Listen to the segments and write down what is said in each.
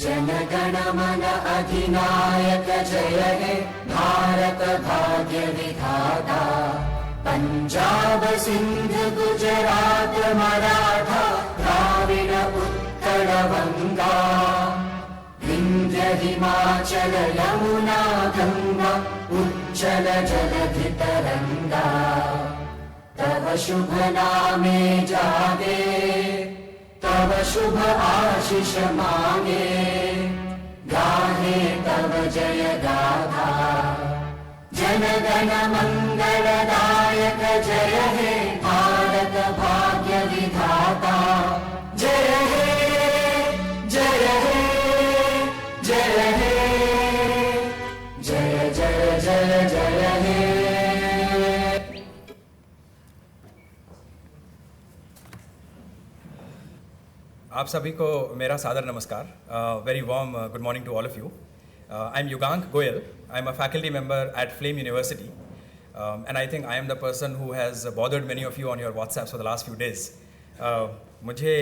जनगण मन अधिनायक जय हे भारत भाग्य विधाता। पंजाब सिंध गुजरात मराठा द्राविड उत्कल बंगा। विंध्य हिमाचल यमुना गंगा उज्जल जलधि तरंगा। तव शुभ नामे जागे तव शुभ आशीष मांगे। गाहे तव जय गाथा जनगण मंगलदायक जय हे भारत भाग्य विधाता। जय हे जय हे जय हे जय जय जय जय हे। आप सभी को मेरा सादर नमस्कार. Very warm good morning to all of you. I'm Yugank Goyal. I'm a faculty member at Flame University, and I think I am the person who has bothered many of you on your WhatsApps for the last few days. मुझे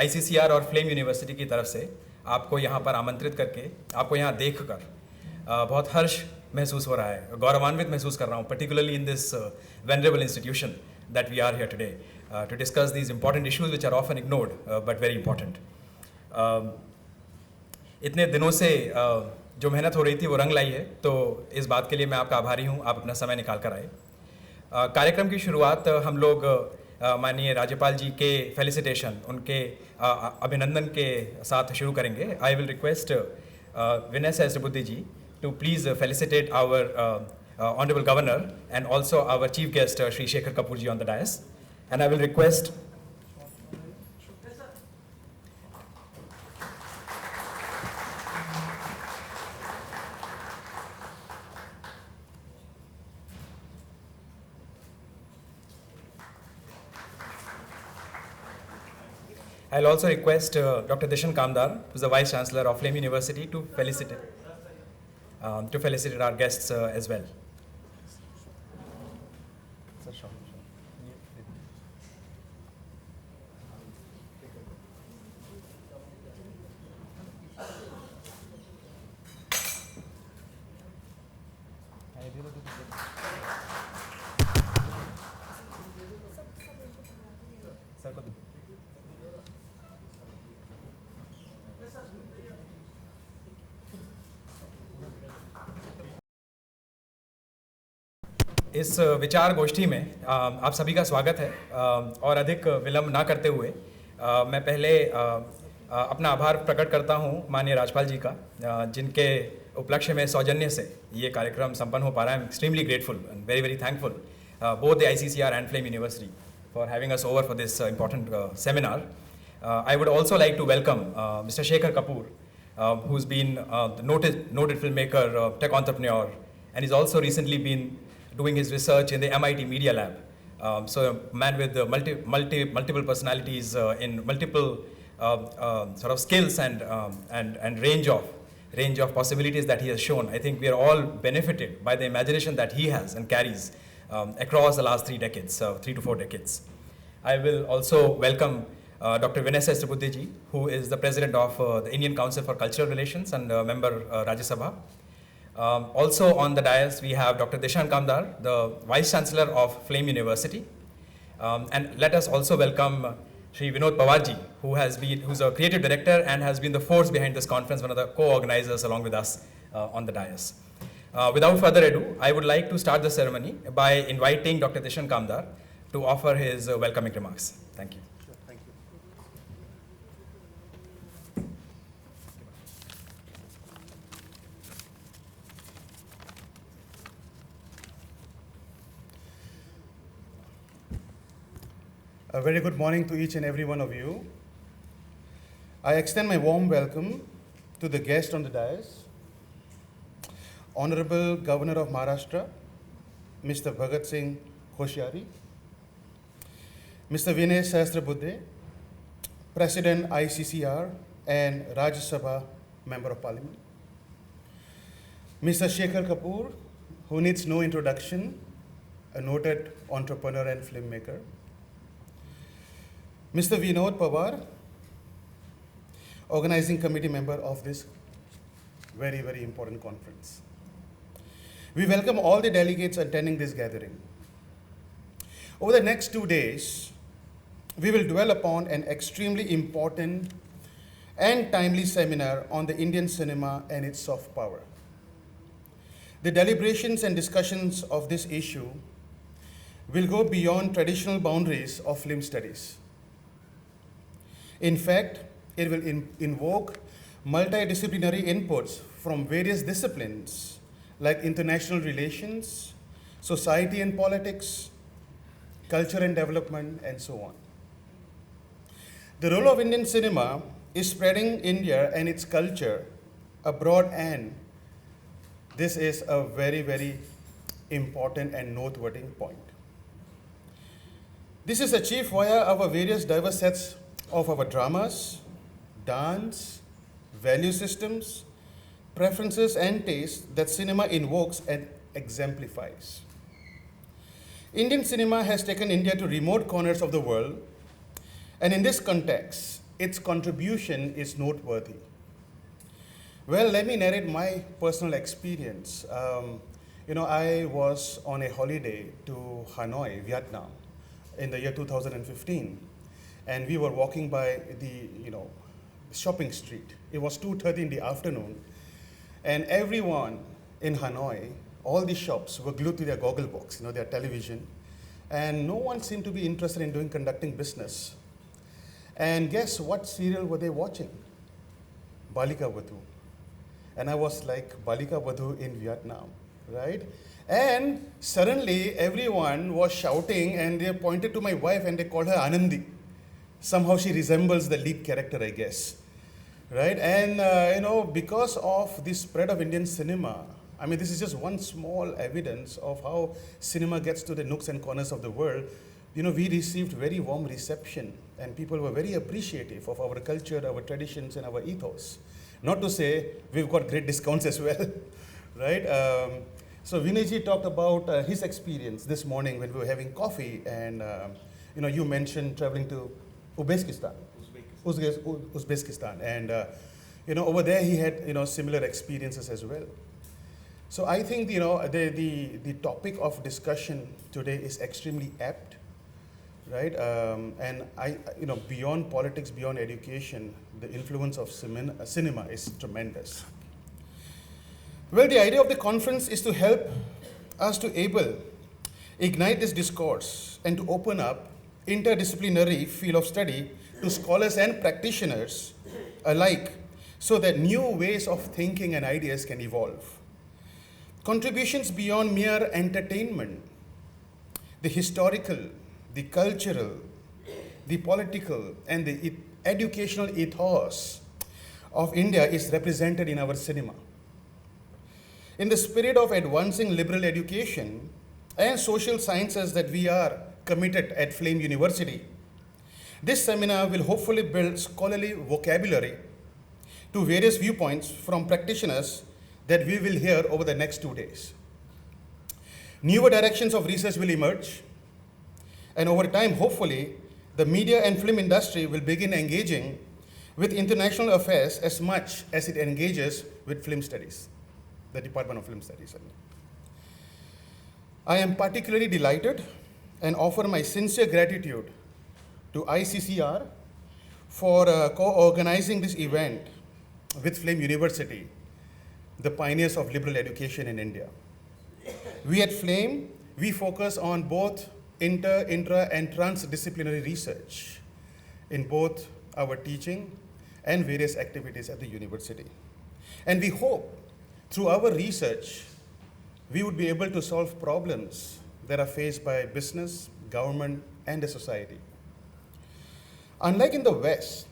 ICCR और Flame University की तरफ से आपको यहाँ पर आमंत्रित करके आपको यहाँ देखकर बहुत हर्ष महसूस हो रहा है, गौरवान्वित महसूस कर रहा हूँ, particularly in this venerable institution that we are here today. To discuss these important issues which are often ignored but very important. इतने दिनों से जो मेहनत हो रही थी वो रंग लाई है, तो इस बात के लिए मैं आपका आभारी हूँ, आप अपना समय निकाल कर आए. कार्यक्रम की शुरुआत हम लोग माननीय राज्यपाल जी के फेलिसिटेशन, उनके अभिनंदन के साथ शुरू करेंगे. I will request Vinay Sahasrabuddhe ji to please felicitate our Honorable Governor and also our Chief Guest Shri Shekhar Kapoor ji on the dais. And I will request I'll also request Dr. Dishan Kamdar, who is the Vice Chancellor of Flame University, to felicitate our guests as well. इस विचार गोष्ठी में आप सभी का स्वागत है और अधिक विलंब ना करते हुए मैं पहले अपना आभार प्रकट करता हूं माननीय राज्यपाल जी का, जिनके उपलक्ष्य में सौजन्य से ये कार्यक्रम संपन्न हो पा रहा है. I am extremely grateful and very very thankful both the ICCR and Flame University for having us over for this important seminar. I would also like to welcome Mr. Shekhar Kapoor, who's been the noted filmmaker, tech entrepreneur, and he's also recently been doing his research in the MIT Media Lab. So a man with multiple personalities in multiple sort of skills and range of possibilities that he has shown. I think we are all benefited by the imagination that he has and carries across the last 3 decades, 3 to 4 decades. I will also welcome Dr. Vinay Sahasrabudhe ji, who is the president of the Indian Council for Cultural Relations and member Rajya Sabha. Also on the dais we have Dr. Dishan Kamdar, the Vice Chancellor of Flame University. And let us also welcome Shri Vinod Pawar ji, who's a creative director and has been the force behind this conference, one of the co-organizers along with us on the dais. Without further ado, I would like to start the ceremony by inviting Dr. Dishan Kamdar to offer his welcoming remarks. Thank you. A very good morning to each and every one of you. I extend my warm welcome to the guest on the dais, Honorable Governor of Maharashtra, Mr. Bhagat Singh Koshyari, Mr. Vinay Sahasrabudhe, President ICCR and Rajya Sabha Member of Parliament, Mr. Shekhar Kapoor, who needs no introduction, a noted entrepreneur and filmmaker, Mr. Vinod Pawar, organizing committee member of this very, very important conference. We welcome all the delegates attending this gathering. Over the next 2 days, we will dwell upon an extremely important and timely seminar on the Indian cinema and its soft power. The deliberations and discussions of this issue will go beyond traditional boundaries of film studies. In fact, it will invoke multidisciplinary inputs from various disciplines like international relations, society and politics, culture and development, and so on. The role of Indian cinema is spreading India and its culture abroad, and this is a very, very important and noteworthy point. This is achieved via our various diverse sets of our dramas, dance, value systems, preferences, and tastes that cinema invokes and exemplifies. Indian cinema has taken India to remote corners of the world, and in this context, its contribution is noteworthy. Well, let me narrate my personal experience. I was on a holiday to Hanoi, Vietnam, in the year 2015, and we were walking by the, shopping street. It was 2:30 in the afternoon, and everyone in Hanoi, all the shops were glued to their goggle box, their television, and no one seemed to be interested in conducting business. And guess what serial were they watching? Balika Vadhu. And I was like, Balika Vadhu in Vietnam, right? And suddenly everyone was shouting, and they pointed to my wife and they called her Anandi. Somehow she resembles the lead character, I guess, right? And because of the spread of Indian cinema, this is just one small evidence of how cinema gets to the nooks and corners of the world. We received very warm reception, and people were very appreciative of our culture, our traditions, and our ethos. Not to say we've got great discounts as well, right? So Vinayji talked about his experience this morning when we were having coffee, and you mentioned traveling to Uzbekistan, and over there he had similar experiences as well. So I think the topic of discussion today is extremely apt, right? And beyond politics, beyond education, the influence of cinema is tremendous. Well, the idea of the conference is to help us to ignite this discourse and to open up interdisciplinary field of study to scholars and practitioners alike, so that new ways of thinking and ideas can evolve. Contributions beyond mere entertainment, the historical, the cultural, the political, and the educational ethos of India is represented in our cinema. In the spirit of advancing liberal education and social sciences that we are committed at Flame University, this seminar will hopefully build scholarly vocabulary to various viewpoints from practitioners that we will hear over the next 2 days. Newer directions of research will emerge, and over time, hopefully, the media and film industry will begin engaging with international affairs as much as it engages with film studies, the Department of Film Studies. I am particularly delighted and offer my sincere gratitude to ICCR for co-organizing this event with Flame University, the pioneers of liberal education in India. We at Flame, we focus on both intra, and transdisciplinary research in both our teaching and various activities at the university. And we hope through our research, we would be able to solve problems that are faced by business, government, and the society. Unlike in the West,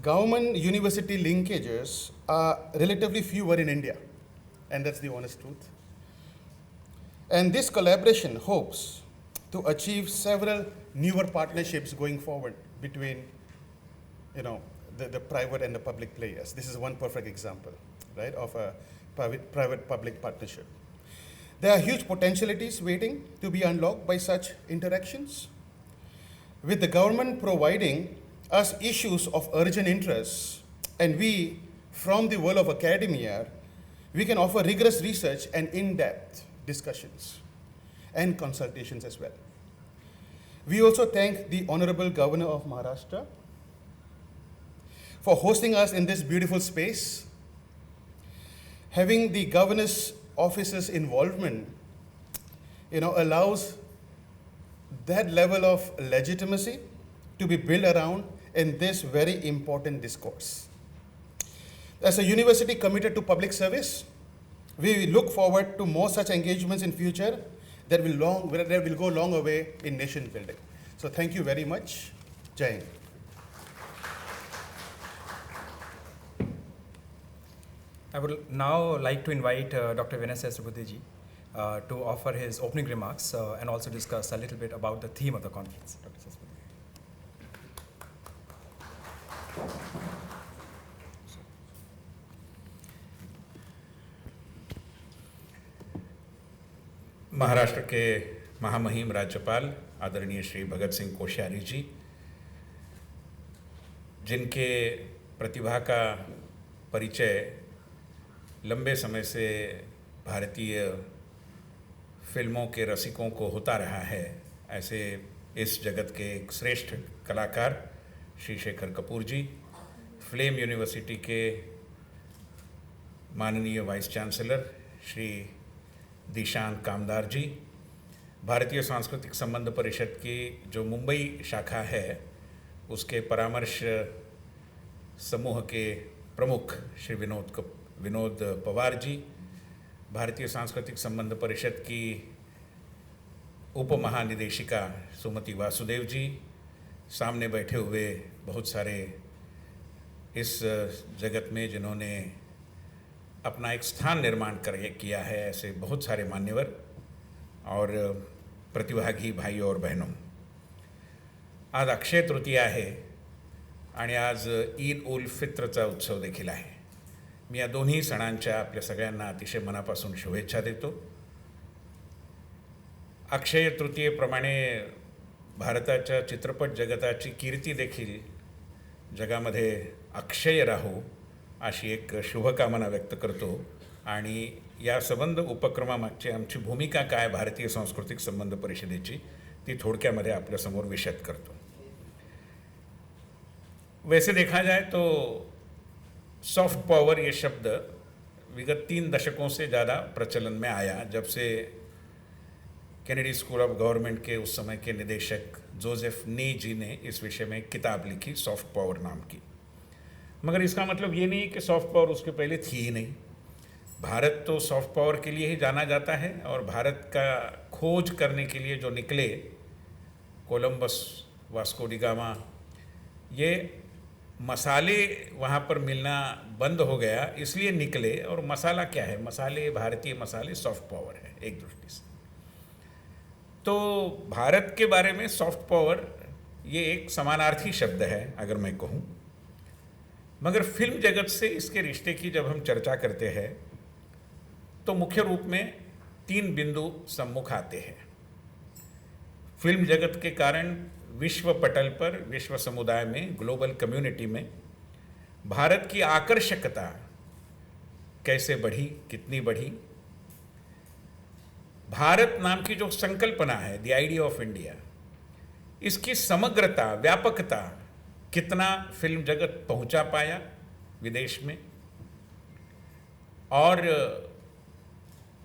government-university linkages are relatively fewer in India, and that's the honest truth. And this collaboration hopes to achieve several newer partnerships going forward between the private and the public players. This is one perfect example, right, of a private-public partnership. There are huge potentialities waiting to be unlocked by such interactions, with the government providing us issues of urgent interest And we, from the world of academia, we can offer rigorous research and in-depth discussions and consultations as well. We also thank the Honorable Governor of Maharashtra for hosting us in this beautiful space. Having the governor's office's involvement, allows that level of legitimacy to be built around in this very important discourse. As a university committed to public service, we look forward to more such engagements in future that will go long way in nation building. So thank you very much. Jai Hind. I would now like to invite Dr. Vinay Sahasrabudhe to offer his opening remarks and also discuss a little bit about the theme of the conference. Dr. Sahasrabudhe. Maharashtra के महामहिम राज्यपाल आदरणीय श्री भगत सिंह कोश्यारी जी, जिनके प्रतिभा का परिचय लंबे समय से भारतीय फिल्मों के रसिकों को होता रहा है, ऐसे इस जगत के एक श्रेष्ठ कलाकार श्री शेखर कपूर जी, फ्लेम यूनिवर्सिटी के माननीय वाइस चांसलर श्री दिशांत कामदार जी, भारतीय सांस्कृतिक संबंध परिषद की जो मुंबई शाखा है उसके परामर्श समूह के प्रमुख श्री विनोद पवार जी, भारतीय सांस्कृतिक संबंध परिषद की उप महानिदेशिका सुमति वासुदेव जी, सामने बैठे हुए बहुत सारे इस जगत में जिन्होंने अपना एक स्थान निर्माण किया है, ऐसे बहुत सारे मान्यवर और प्रतिभागी भाई और बहनों, आज अक्षय तृतीया आहे आणि आज ईद उल फित्रचा उत्सव देखील आहे. मी या दोन्ही सणांच्या आपल्या सगळ्यांना अतिशय मनापासून शुभेच्छा देतो. अक्षय तृतीयेप्रमाणे भारताच्या चित्रपट जगताची कीर्ती देखील जगामध्ये अक्षय राहो अशी एक शुभकामना व्यक्त करतो आणि या संबंध उपक्रमामागची आमची भूमिका काय भारतीय सांस्कृतिक संबंध परिषदेची ती थोडक्यामध्ये आपल्यासमोर विशद करतो. वैसे देखा जाए तो सॉफ्ट पावर ये शब्द विगत 3 दशकों से ज़्यादा प्रचलन में आया, जब से कैनेडी स्कूल ऑफ गवर्नमेंट के उस समय के निदेशक जोसेफ नी जी ने इस विषय में एक किताब लिखी सॉफ्ट पावर नाम की. मगर इसका मतलब ये नहीं कि सॉफ्ट पावर उसके पहले थी ही नहीं. भारत तो सॉफ्ट पावर के लिए ही जाना जाता है और भारत का खोज करने के लिए जो निकले कोलंबस, वास्को डी गामा, ये मसाले वहाँ पर मिलना बंद हो गया इसलिए निकले. और मसाला क्या है? मसाले, भारतीय मसाले सॉफ्ट पावर है एक दृष्टि से. तो भारत के बारे में सॉफ्ट पावर ये एक समानार्थी शब्द है अगर मैं कहूँ. मगर फिल्म जगत से इसके रिश्ते की जब हम चर्चा करते हैं तो मुख्य रूप में 3 बिंदु सम्मुख आते हैं. फिल्म जगत के कारण विश्व पटल पर, विश्व समुदाय में, ग्लोबल कम्युनिटी में भारत की आकर्षकता कैसे बढ़ी, कितनी बढ़ी. भारत नाम की जो संकल्पना है, द आइडिया ऑफ इंडिया, इसकी समग्रता, व्यापकता कितना फिल्म जगत पहुंचा पाया विदेश में. और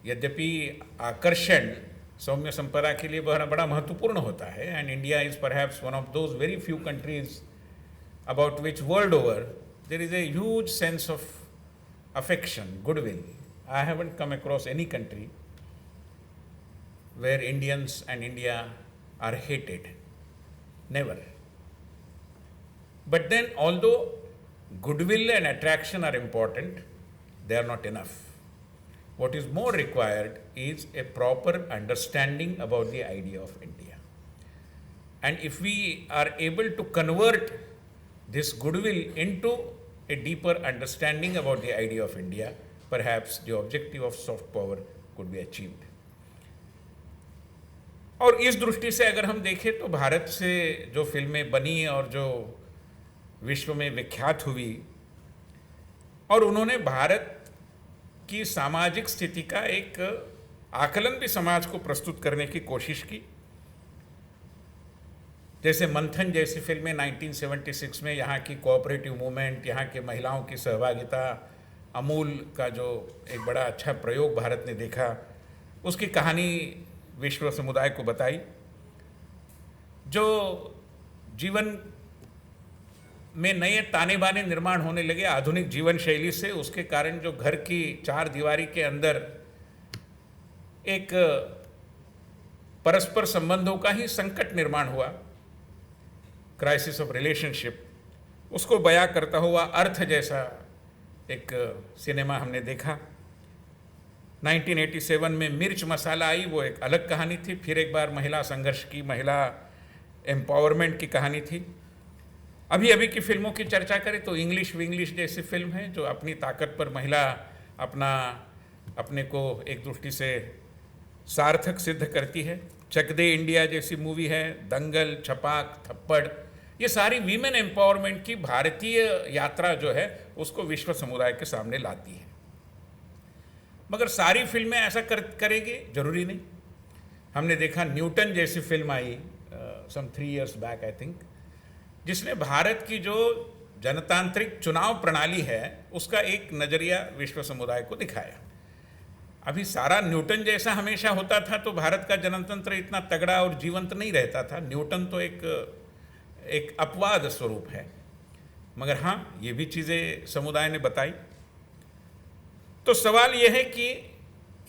यद्यपि आकर्षण सौम्य संपदा के लिए बड़ा महत्वपूर्ण होता है, and India is perhaps one of those very few countries about which world over there is a huge sense of affection, goodwill. I haven't come across any country where Indians and India are hated, never. But then, although goodwill and attraction are important, they are not enough. What is more required is a proper understanding about the idea of India. And if we are able to convert this goodwill into a deeper understanding about the idea of India, perhaps the objective of soft power could be achieved. और इस दृष्टि से अगर हम देखें तो भारत से जो फिल्में बनी और जो विश्व में विख्यात हुई और उन्होंने भारत की सामाजिक स्थिति का एक आकलन भी समाज को प्रस्तुत करने की कोशिश की। जैसे मंथन जैसी फिल्में 1976 में यहाँ की कोऑपरेटिव मूवमेंट, यहाँ के महिलाओं की सहभागिता, अमूल का जो एक बड़ा अच्छा प्रयोग भारत ने देखा, उसकी कहानी विश्व समुदाय को बताई। जो जीवन में नए ताने बाने निर्माण होने लगे आधुनिक जीवन शैली से, उसके कारण जो घर की चार दीवारी के अंदर एक परस्पर संबंधों का ही संकट निर्माण हुआ, क्राइसिस ऑफ रिलेशनशिप, उसको बयां करता हुआ अर्थ जैसा एक सिनेमा हमने देखा। 1987 में मिर्च मसाला आई, वो एक अलग कहानी थी, फिर एक बार महिला संघर्ष की, महिला एम्पावरमेंट की कहानी थी। अभी अभी की फिल्मों की चर्चा करें तो इंग्लिश विंग्लिश जैसी फिल्म है जो अपनी ताकत पर महिला अपने को एक दृष्टि से सार्थक सिद्ध करती है। चक दे इंडिया जैसी मूवी है, दंगल, छपाक, थप्पड़, ये सारी वीमेन एम्पावरमेंट की भारतीय यात्रा जो है उसको विश्व समुदाय के सामने लाती है। मगर सारी फिल्में ऐसा करेगी जरूरी नहीं। हमने देखा न्यूटन जैसी फिल्म I some 3 years back I think, जिसने भारत की जो जनतांत्रिक चुनाव प्रणाली है उसका एक नजरिया विश्व समुदाय को दिखाया। अभी सारा न्यूटन जैसा हमेशा होता था तो भारत का जनतंत्र इतना तगड़ा और जीवंत नहीं रहता था। न्यूटन तो एक अपवाद स्वरूप है। मगर हाँ, ये भी चीज़ें समुदाय ने बताई। तो सवाल यह है कि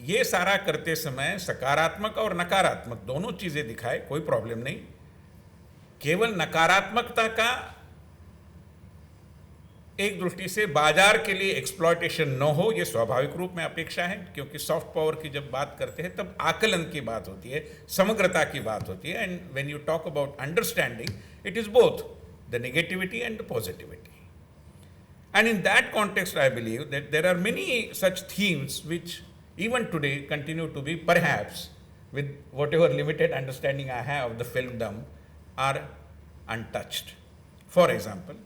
ये सारा करते समय सकारात्मक और नकारात्मक दोनों चीज़ें दिखाए, कोई प्रॉब्लम नहीं। केवल नकारात्मकता का एक दृष्टि से बाजार के लिए एक्सप्लॉयटेशन न हो, ये स्वाभाविक रूप में अपेक्षा है, क्योंकि सॉफ्ट पावर की जब बात करते हैं तब आकलन की बात होती है, समग्रता की बात होती है। And when you talk about understanding, it is both the negativity and the positivity. And in that context, I believe that there are many such themes which even today continue to be, perhaps with whatever limited understanding I have of the filmdom, are untouched. For example,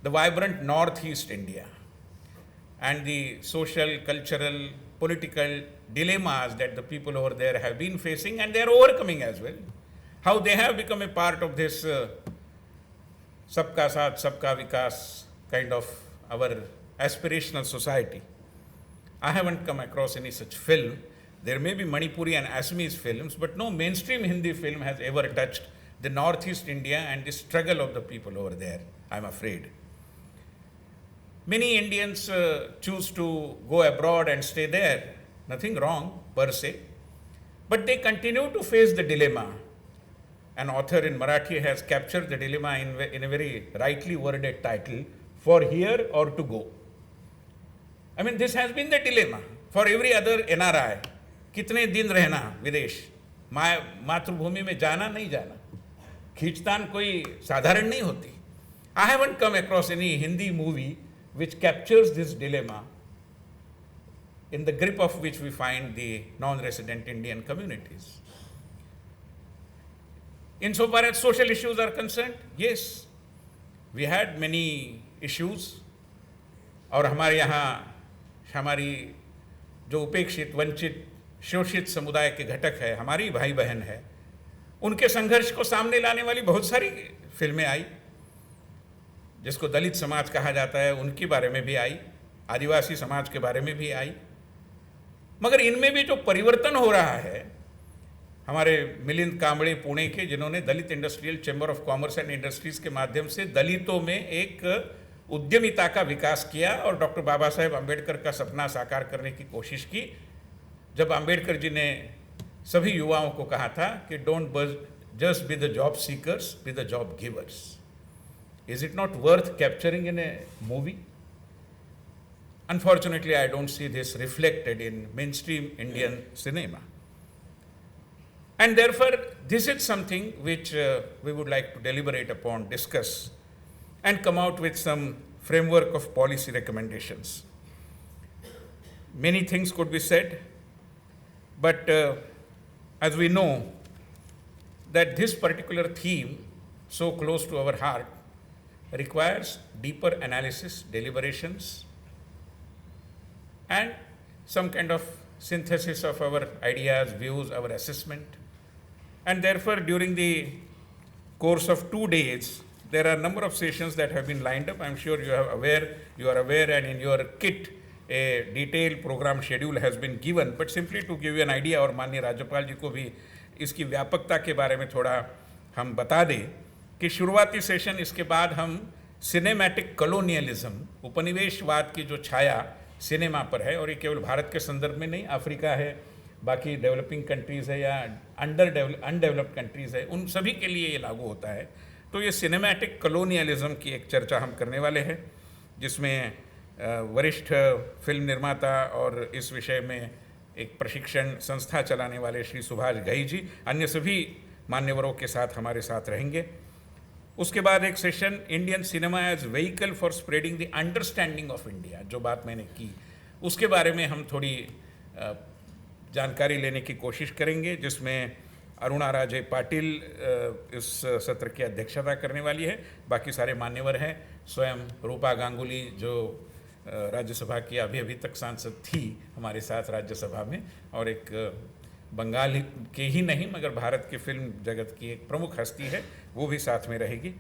the vibrant Northeast India and the social, cultural, political dilemmas that the people over there have been facing, and they are overcoming as well. How they have become a part of this sabka saath, sabka vikas kind of our aspirational society. I haven't come across any such film. There may be Manipuri and Assamese films, but no mainstream Hindi film has ever touched the Northeast India and the struggle of the people over there, I'm afraid. Many Indians choose to go abroad and stay there. Nothing wrong per se, but they continue to face the dilemma. An author in Marathi has captured the dilemma in a very rightly worded title, For Here or to Go. I mean, this has been the dilemma for every other NRI. कितने दिन रहना विदेश, मातृभूमि में जाना नहीं जाना, खींचतान कोई साधारण नहीं होती. I haven't come across any Hindi movie which captures this dilemma in the grip of which we find the non-resident Indian communities. Insofar as social issues are concerned, yes, we had many issues. और हमारे यहाँ हमारी जो उपेक्षित, वंचित, शोषित समुदाय के घटक है, हमारी भाई बहन है, उनके संघर्ष को सामने लाने वाली बहुत सारी फिल्में आई। जिसको दलित समाज कहा जाता है उनके बारे में भी आई, आदिवासी समाज के बारे में भी आई। मगर इनमें भी जो परिवर्तन हो रहा है, हमारे मिलिंद कांबळे पुणे के, जिन्होंने Dalit industrial chamber of commerce and industries के माध्यम से दलितों में एक उद्यमिता का विकास किया और डॉक्टर बाबा साहेब अम्बेडकर का सपना साकार करने की कोशिश की। जब अम्बेडकर जी ने सभी युवाओं को कहा था कि don't just be the job seekers, be the job givers. Is it not worth capturing in A movie? Unfortunately, I don't see this reflected in mainstream Indian cinema. And therefore, this is something which we would like to deliberate upon, discuss, and come out with some framework of policy recommendations. Many things could be said, but as we know that this particular theme, so close to our heart, requires deeper analysis, deliberations, and some kind of synthesis of our ideas, views, our assessment. And therefore, during the course of 2 days, there are a number of sessions that have been lined up. I'm sure you are aware, and in your kit, a detailed program schedule has been given. But simply to give you an idea, और माननीय राज्यपाल जी को भी इसकी व्यापकता के बारे में थोड़ा हम बता दें कि शुरुआती सेशन, इसके बाद हम सिनेमैटिक कॉलोनियलिज्म, उपनिवेशवाद की जो छाया सिनेमा पर है, और ये केवल भारत के संदर्भ में नहीं, अफ्रीका है, बाकी डेवलपिंग कंट्रीज़ है या अनडेवलप्ड कंट्रीज़ है, उन सभी के लिए ये लागू होता है। तो ये सिनेमैटिक कॉलोनियलिज्म की एक चर्चा हम करने वाले हैं, जिसमें वरिष्ठ फिल्म निर्माता और इस विषय में एक प्रशिक्षण संस्था चलाने वाले श्री सुभाष घई जी, अन्य सभी मान्यवरों के साथ हमारे साथ रहेंगे। उसके बाद एक session Indian cinema as vehicle for spreading the understanding of India, जो बात मैंने की उसके बारे में हम थोड़ी जानकारी लेने की कोशिश करेंगे, जिसमें अरुणा राजे पाटिल इस सत्र की अध्यक्षता करने वाली है। बाकी सारे मान्यवर हैं, स्वयं रूपा गांगुली जो राज्यसभा की अभी तक सांसद थी हमारे साथ राज्यसभा में, और एक बंगाल के ही नहीं मगर भारत के फिल्म जगत की एक प्रमुख हस्ती है, वो भी साथ में रहेगी।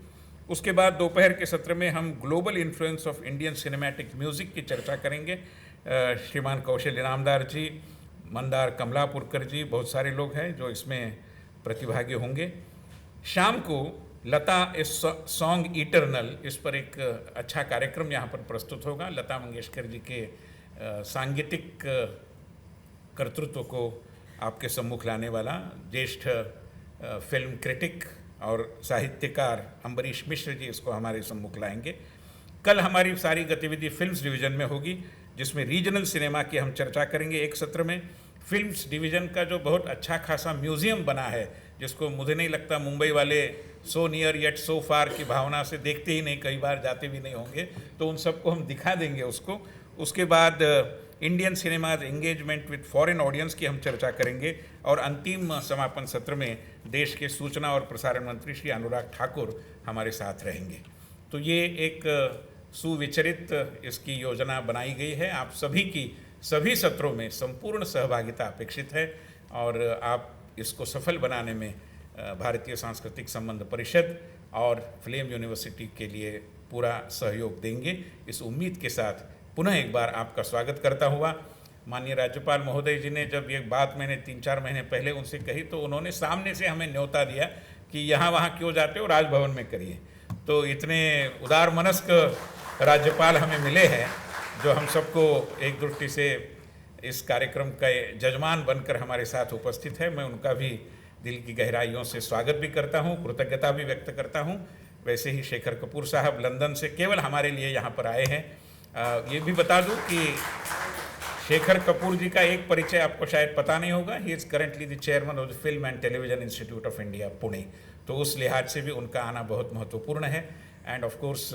उसके बाद दोपहर के सत्र में हम global influence of Indian cinematic music की चर्चा करेंगे। श्रीमान कौशल इनामदार जी, मंदार कमलापुरकर जी, बहुत सारे लोग हैं जो इसमें प्रतिभागी होंगे। शाम को लता इस सॉन्ग इटरनल, इस पर एक अच्छा कार्यक्रम यहाँ पर प्रस्तुत होगा। लता मंगेशकर जी के सांगीतिक कर्तृत्व को आपके सम्मुख लाने वाला ज्येष्ठ फिल्म क्रिटिक और साहित्यकार अम्बरीश मिश्र जी इसको हमारे सम्मुख लाएंगे। कल हमारी सारी गतिविधि फिल्म्स डिवीज़न में होगी, जिसमें रीजनल सिनेमा की हम चर्चा करेंगे। एक सत्र में फिल्म्स डिवीज़न का जो बहुत अच्छा खासा म्यूज़ियम बना है, जिसको मुझे नहीं लगता मुंबई वाले सो नियर येट सो फार की भावना से देखते ही नहीं, कई बार जाते भी नहीं होंगे, तो उन सबको हम दिखा देंगे उसको। उसके बाद Indian cinemas engagement with foreign audience की हम चर्चा करेंगे, और अंतिम समापन सत्र में देश के सूचना और प्रसारण मंत्री श्री अनुराग ठाकुर हमारे साथ रहेंगे। तो ये एक सुविचरित इसकी योजना बनाई गई है। आप सभी की सभी सत्रों में संपूर्ण सहभागिता अपेक्षित है, और आप इसको सफल बनाने में भारतीय सांस्कृतिक संबंध परिषद और फिल्म यूनिवर्सिटी के लिए पूरा सहयोग देंगे। इस उम्मीद के साथ पुनः एक बार आपका स्वागत करता हुआ, माननीय राज्यपाल महोदय जी ने जब ये बात मैंने 3-4 महीने पहले उनसे कही, तो उन्होंने सामने से हमें न्योता दिया कि यहाँ वहाँ क्यों जाते हो, राजभवन में करिए। तो इतने उदार मनस्क राज्यपाल हमें मिले हैं, जो हम सबको एक दृष्टि से इस कार्यक्रम का जजमान बनकर हमारे साथ उपस्थित है। मैं उनका भी दिल की गहराइयों से स्वागत भी करता हूँ, कृतज्ञता भी व्यक्त करता हूँ। वैसे ही शेखर कपूर साहब लंदन से केवल हमारे लिए यहाँ पर आए हैं। ये भी बता दूँ कि शेखर कपूर जी का एक परिचय आपको शायद पता नहीं होगा। He is currently the chairman of the film and television institute of India, Pune. तो उस लिहाज से भी उनका आना बहुत महत्वपूर्ण है। End of course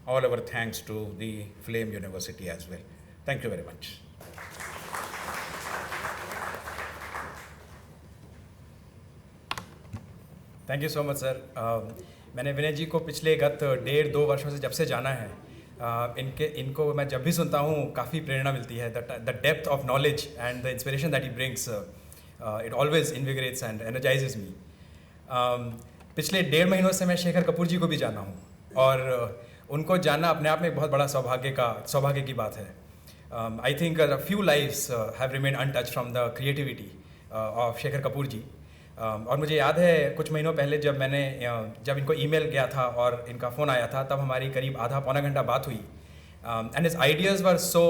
all our thanks to the Flame University as well. Thank you very much. Thank you so much sir. मैंने विनय जी को पिछले गत 1.5-2 वर्षों से जब से जाना है, इनको मैं जब भी सुनता हूँ काफ़ी प्रेरणा मिलती है। The depth of knowledge and the inspiration that he brings, it always invigorates and energises me. पिछले 1.5 महीनों से मैं शेखर कपूर जी को भी जाना हूँ, और उनको जानना अपने आप में एक बहुत बड़ा सौभाग्य की बात है। I think few lives have remained untouched from the creativity of Shekhar Kapur ji. और मुझे याद है कुछ महीनों पहले जब इनको ईमेल गया था और इनका फ़ोन आया था, तब हमारी करीब आधा-पौना घंटा बात हुई। And his ideas were so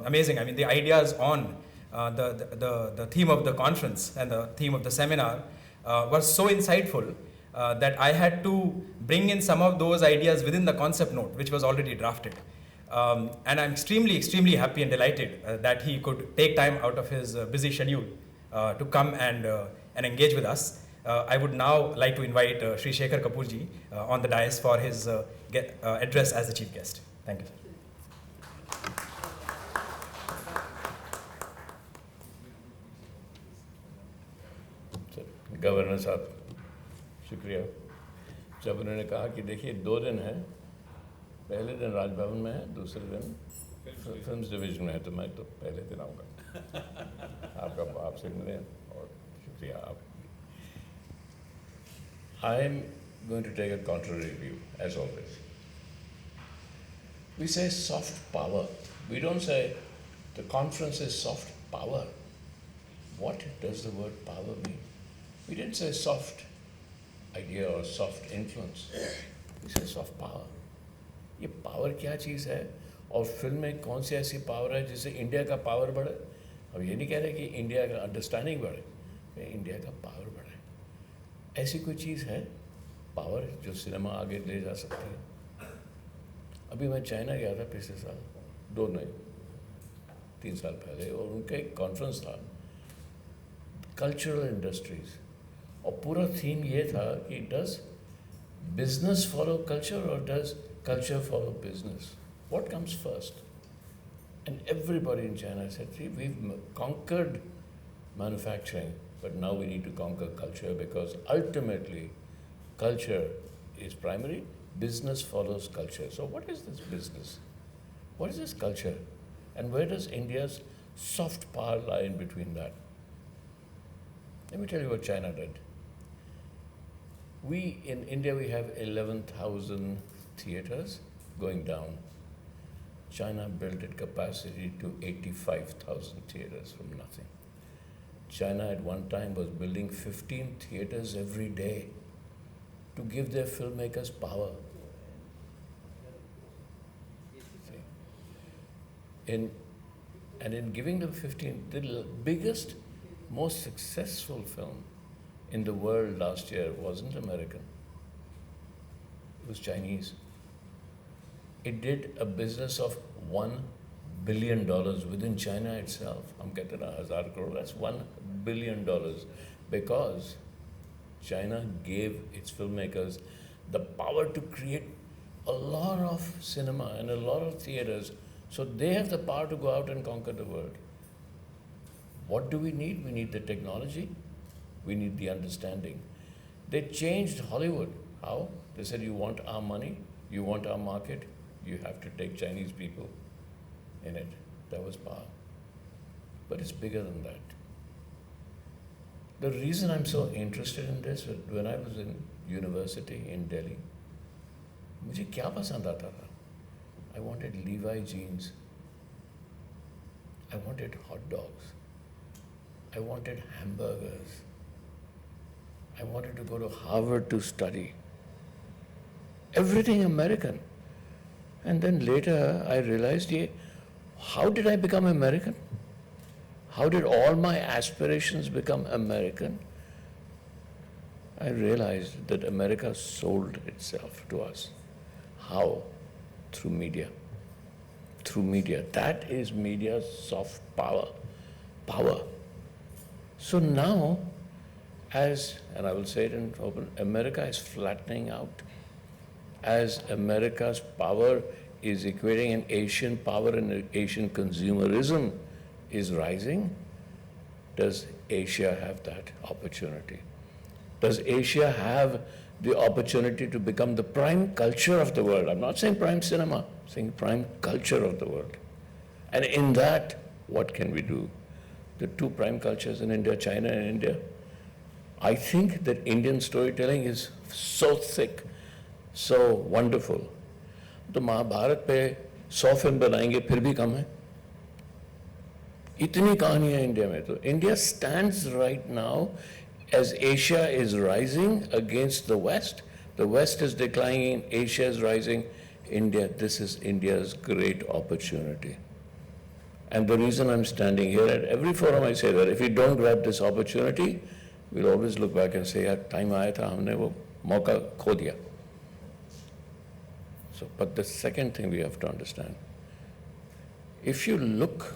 amazing. I mean the ideas on the theme of the conference and the theme of the seminar was so insightful that I had to bring in some of those ideas within the concept note, which was already drafted. And I'm extremely happy and delighted that he could take time out of his busy schedule to come and engage with us. I would now like to invite Shri Shekhar Kapoor ji on the dais for his address as the chief guest. Thank you, sir. Governor साहब, शुक्रिया। जब उन्होंने कहा कि देखिए 2 दिन हैं, पहले दिन राजभवन में है, दूसरे दिन फिल्म्स डिवीजन में है तो मैं तो पहले दिन आऊँगा आपसे मिले और शुक्रिया आप. I am going to take a contrary view, as always. We say soft power. We don't say the conference is soft power. What does the word power mean? We didn't say soft idea or soft influence. We say soft power. ये power क्या चीज़ है और film में कौन सी ऐसी power है जिससे India का पावर बढ़े. अब ये नहीं कह रहे कि इंडिया का अंडरस्टैंडिंग बढ़े, इंडिया का पावर बढ़े. ऐसी कोई चीज़ है पावर जो सिनेमा आगे ले जा सकती है. अभी मैं चाइना गया था पिछले साल, 3 साल पहले, और उनका एक कॉन्फ्रेंस था कल्चरल इंडस्ट्रीज, और पूरा थीम ये था कि डज बिजनेस फॉलो कल्चर और does culture follow business? What comes first? And everybody in China said, see, we've conquered manufacturing, but now we need to conquer culture, because ultimately culture is primary, business follows culture. So what is this business? What is this culture? And where does India's soft power lie in between that? Let me tell you what China did. We, in India, we have 11,000 theaters going down. China built its capacity to 85,000 theaters from nothing. China at one time was building 15 theaters every day to give their filmmakers power. See? In giving them 15, the biggest, most successful film in the world last year wasn't American. It was Chinese. It did a business of $1 billion within China itself. I'm getting 1,000 crore. That's $1 billion, because China gave its filmmakers the power to create a lot of cinema and a lot of theaters, so they have the power to go out and conquer the world. What do we need? We need the technology. We need the understanding. They changed Hollywood. How? They said, you want our money, you want our market, you have to take Chinese people in it. That was power. But it's bigger than that. The reason I'm so interested in this, when I was in university in Delhi, मुझे क्या पसंद आता था? I wanted Levi jeans. I wanted hot dogs. I wanted hamburgers. I wanted to go to Harvard to study. Everything American. And then later I realized, how did I become American? How did all my aspirations become American? I realized that America sold itself to us. How? Through media. Through media. That is media's soft power. Power. So now, and I will say it in open, America is flattening out. As America's power is equating in Asian power and Asian consumerism is rising, does Asia have that opportunity? Does Asia have the opportunity to become the prime culture of the world? I'm not saying prime cinema, I'm saying prime culture of the world. And in that, what can we do? The two prime cultures in India, China and India. I think that Indian storytelling is so thick, so wonderful. तो महाभारत पे 100 film बनाएंगे फिर भी कम है. इतनी कहानी है India में. तो India stands right now as Asia is rising against the West. The West is declining, Asia is rising. India, this is India's great opportunity. And the reason I'm standing here, at every forum I say that if we don't grab this opportunity, we'll always look back and say, यार time आया था, हमने वो मौका खो दिया. So, but the second thing we have to understand, if you look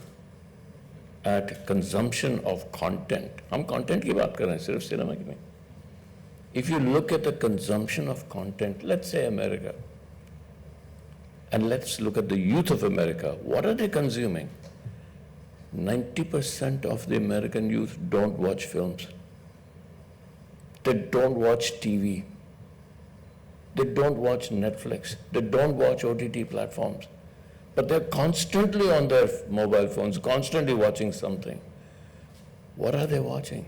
at consumption of content, हम content की बात कर रहे हैं, सिर्फ सिनेमा की नहीं. If you look at the consumption of content, let's say America, and let's look at the youth of America, what are they consuming? 90% of the American youth don't watch films. They don't watch TV. They don't watch Netflix. They don't watch OTT platforms. but they're constantly on their mobile phones, constantly watching something. What are they watching?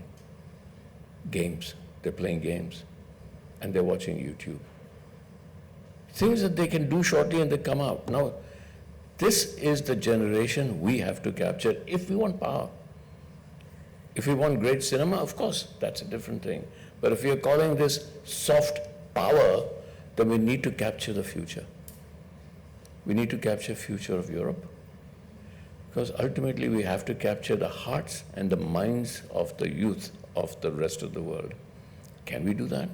Games. They're playing games, and they're watching YouTube. Things that they can do shortly and they come out. Now, this is the generation we have to capture if we want power. If we want great cinema, of course, that's a different thing. But if we are calling this soft power, then we need to capture the future. We need to capture future of Europe, because ultimately we have to capture the hearts and the minds of the youth of the rest of the world. Can we do that?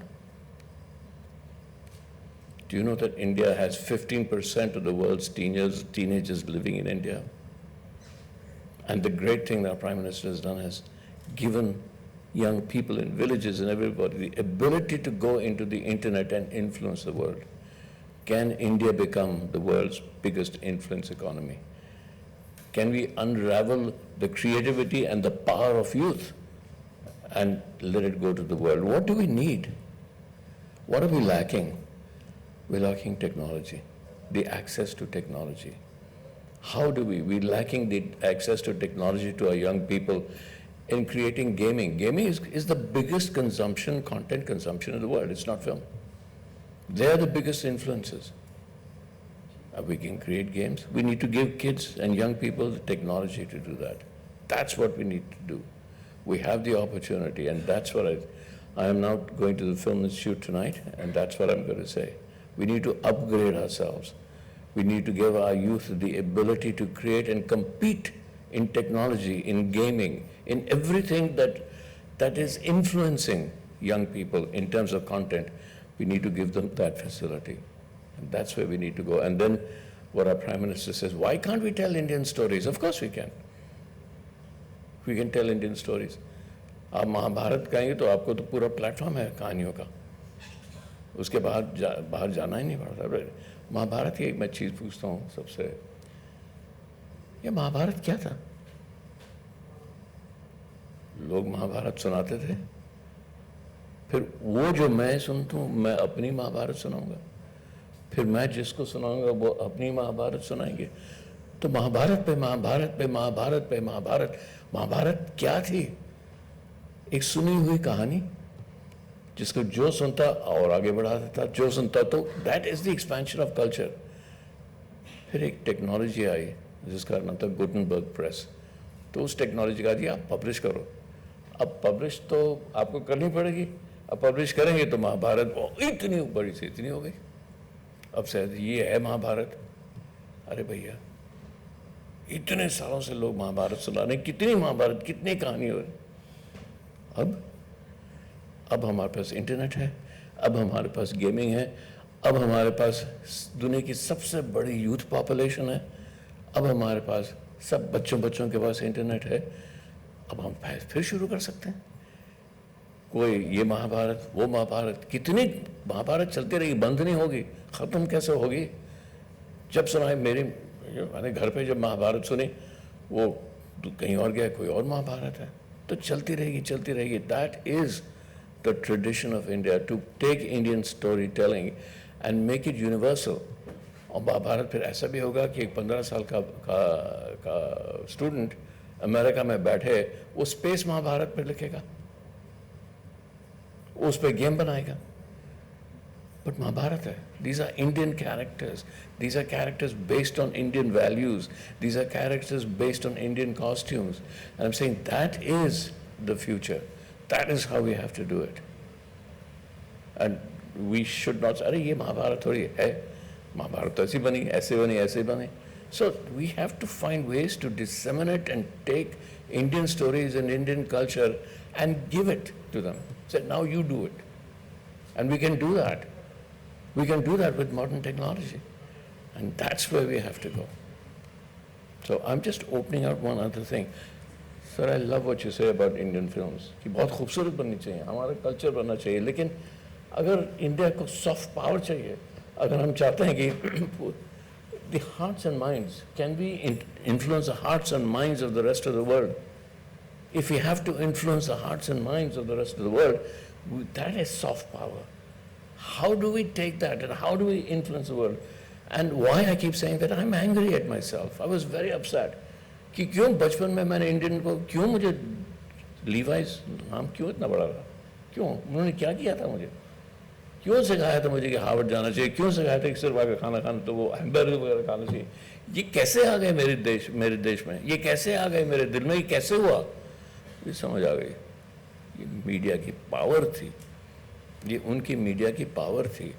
Do you know that India has 15% of the world's teenagers living in India? And the great thing that our Prime Minister has done is given young people in villages and everybody the ability to go into the internet and influence the world. Can India become the world's biggest influence economy? Can we unravel the creativity and the power of youth and let it go to the world? What do we need? What are we lacking? We're lacking technology, the access to technology. How do we're lacking the access to technology to our young people in creating gaming. Gaming is the biggest content consumption in the world. It's not film. They are the biggest influences. We can create games. We need to give kids and young people the technology to do that. That's what we need to do. We have the opportunity, and that's what I am now going to the Film Institute tonight, and that's what I'm going to say. We need to upgrade ourselves. We need to give our youth the ability to create and compete in technology, in gaming, in everything that is influencing young people in terms of content. We need to give them that facility. And that's where we need to go. And then what our Prime Minister says, why can't we tell Indian stories? Of course we can. We can tell Indian stories. आप महाभारत कहेंगे तो आपको तो पूरा platform है कहानियों का. उसके बाहर जाना ही नहीं पड़ता. महाभारत की एक मैं चीज़ पूछता हूँ सबसे. ये महाभारत क्या था? लोग महाभारत सुनाते थे. फिर वो जो मैं सुनता हूँ, मैं अपनी महाभारत सुनाऊंगा. फिर मैं जिसको सुनाऊंगा वो अपनी महाभारत सुनाएंगे. तो महाभारत पे महाभारत पे महाभारत पे महाभारत. महाभारत क्या थी? एक सुनी हुई कहानी जिसको जो सुनता और आगे बढ़ा देता, जो सुनता. तो that is the expansion of culture. फिर एक टेक्नोलॉजी आई जिसका नाम था गुटनबर्ग प्रेस. तो उस टेक्नोलॉजी का दिया आप पब्लिश करो. अब पब्लिश तो आपको करनी पड़ेगी. अब पब्लिश करेंगे तो महाभारत इतनी बड़ी से इतनी हो गई. अब शायद ये है महाभारत. अरे भैया, इतने सालों से लोग महाभारत सुना रहे, कितनी महाभारत, कितनी कहानी हो रही. अब हमारे पास इंटरनेट है, अब हमारे पास गेमिंग है, अब हमारे पास दुनिया की सबसे बड़ी यूथ पॉपुलेशन है, अब हमारे पास सब बच्चों के पास इंटरनेट है. अब हम फिर शुरू कर सकते हैं. कोई ये महाभारत, वो महाभारत, कितनी महाभारत चलती रहेगी, बंद नहीं होगी. ख़त्म कैसे होगी? जब सुनाए मैंने घर पे जब महाभारत सुनी, वो कहीं और गया, कोई और महाभारत है. तो चलती रहेगी. That is the tradition of India, to take Indian storytelling and make it universal. और महाभारत फिर ऐसा भी होगा कि एक 15 साल का स्टूडेंट अमेरिका में बैठे वो स्पेस महाभारत पर लिखेगा, उस पर गेम बनाएगा. बट महाभारत है. These are Indian characters. These are characters based on Indian values. These are characters based on Indian costumes. And I'm saying that is the future. That is how we have to do it. And we should not say, अरे ये महाभारत थोड़ी है, महाभारत तो ऐसी बनी, ऐसे बनी. So we have to find ways to disseminate and take Indian stories and Indian culture and give it to them. Say, now you do it. And we can do that. We can do that with modern technology. And that's where we have to go. So I'm just opening out one other thing. Sir, I love what you say about Indian films. कि बहुत खूबसूरत बननी चाहिए, हमारा culture बनना चाहिए. लेकिन अगर इंडिया को सॉफ्ट पावर चाहिए, अगर हम चाहते हैं कि the hearts and minds, can we influence the hearts and minds of the rest of the world? If we have to influence the hearts and minds of the rest of the world, that is soft power. How do we take that and how do we influence the world? And why I keep saying that, I'm angry at myself. I was very upset. कि क्यों बचपन में मैंने Indian को, क्यों मुझे Levi's नाम क्यों इतना बड़ा रहा, क्यों उन्होंने क्या किया था मुझे, क्यों सिखाया था मुझे कि हार्वर्ड जाना चाहिए, क्यों सिखाया था कि सिर्फ आके खाना खाना तो वो हैमबर्गर वगैरह खाना चाहिए. ये कैसे आ गए मेरे देश में, ये कैसे आ गए मेरे दिल में, ये कैसे हुआ, ये समझ आ गई. ये मीडिया की पावर थी, ये उनकी मीडिया की पावर थी.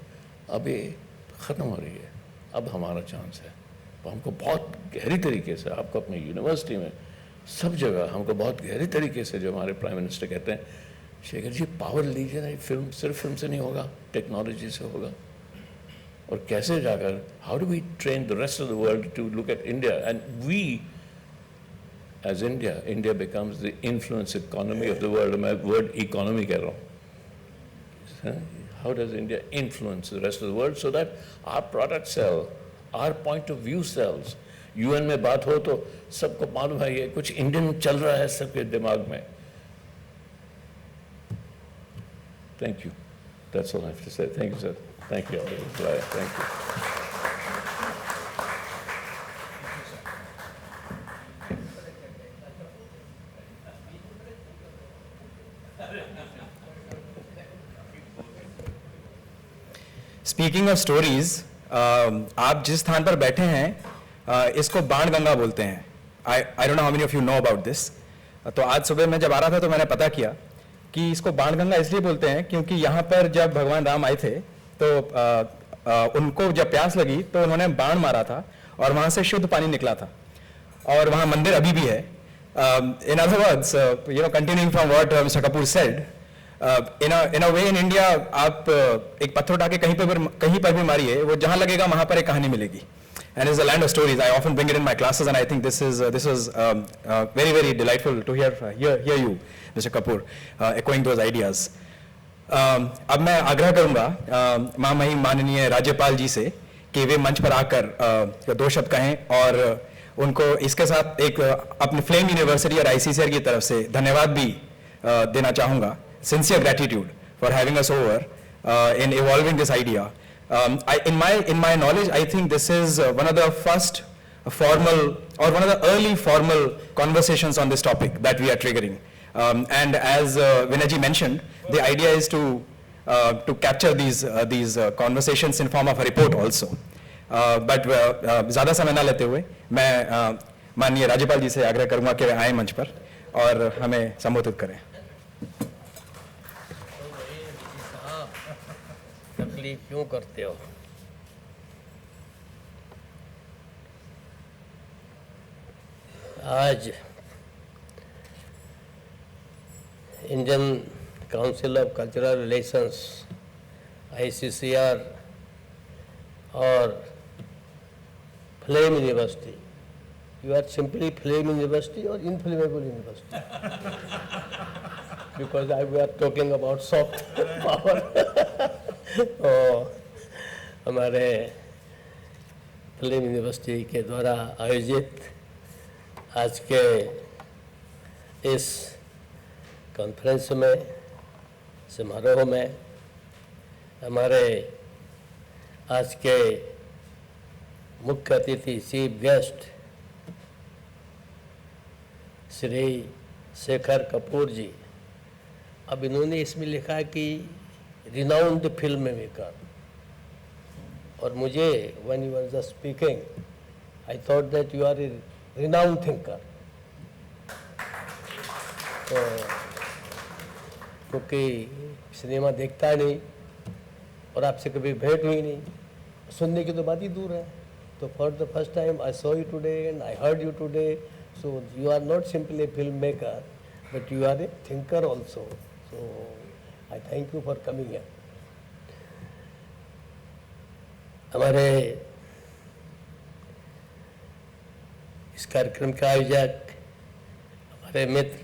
अब ये ख़त्म हो रही है, अब हमारा चांस है. तो हमको बहुत गहरी तरीके से, आपको अपनी यूनिवर्सिटी में सब जगह हमको बहुत गहरी तरीके से, जो हमारे प्राइम मिनिस्टर कहते हैं, शेखर जी पावर लीजिए ना, फिल्म सिर्फ फिल्म से नहीं होगा, टेक्नोलॉजी से होगा. और कैसे जाकर, how do we train the rest of the world to look at India, and we as India becomes the influence economy of the world. मैं वर्ड इकोनॉमी कह रहा हूँ. How does India influence the rest of the world so that our products sell, our point of view sells? UN में बात हो तो सबको मालूम है ये कुछ इंडियन चल रहा है सबके दिमाग में. Thank you. That's all I have to say. Thank you, sir. Thank you. Thank you. Speaking of stories, आप जिस स्थान पर बैठे हैं इसको बाण गंगा बोलते हैं. I don't know how many of you know about this. तो आज सुबह मैं जब आ रहा था तो मैंने पता किया कि इसको बाण गंगा इसलिए बोलते हैं क्योंकि यहाँ पर जब भगवान राम आए थे तो उनको जब प्यास लगी तो उन्होंने बाण मारा था और वहाँ से शुद्ध पानी निकला था, और वहाँ मंदिर अभी भी है. In other words, you know, continuing from what mister Kapoor said, in a way in India, आप एक पत्थर उठा के कहीं पर भी मारिए, वो जहाँ लगेगा वहाँ पर एक कहानी मिलेगी. And it's a land of stories. I often bring it in my classes, and I think this was very, very delightful to hear you, Mr. Kapoor, echoing those ideas. अब मैं आग्रह करूँगा महामहिम माननीय राज्यपाल जी से कि वे मंच पर आकर 2 शब्द कहें, और उनको इसके साथ एक अपने फ्लेम यूनिवर्सिटी और ICCR की तरफ से धन्यवाद भी देना चाहूँगा. Sincere gratitude for having us over in evolving this idea. In my knowledge, I think this is one of the first formal or one of the early formal conversations on this topic that we are triggering. And as Vinayji mentioned, the idea is to capture these conversations in form of a report also. But ज़्यादा समय ना लेते हुए मैं माननीय राज्यपाल जी से आग्रह करूँगा कि वे आए मंच पर और हमें संबोधित करें. तकलीफ क्यों करते हो? आज Indian council of cultural relations ICCR और flame university, you are simply flame university or inflammable university? Because we are talking about soft power. और हमारे फ्लेम यूनिवर्सिटी के द्वारा आयोजित आज के इस कॉन्फ्रेंस में, समारोह में, हमारे आज के मुख्य अतिथि चीफ गेस्ट श्री शेखर कपूर जी. अब इन्होंने इसमें लिखा है कि रिनाउंड फिल्म मेकर, और मुझे when you were just speaking I thought that you are a renowned thinker. तो क्योंकि सिनेमा देखता नहीं और आपसे कभी भेंट हुई नहीं, सुनने की तो बात ही दूर है. तो for the first time I saw you today and I heard you today. So you are not simply a film maker but you are a thinker also. So I thank you for coming here. हमारे इस कार्यक्रम के आयोजक हमारे मित्र,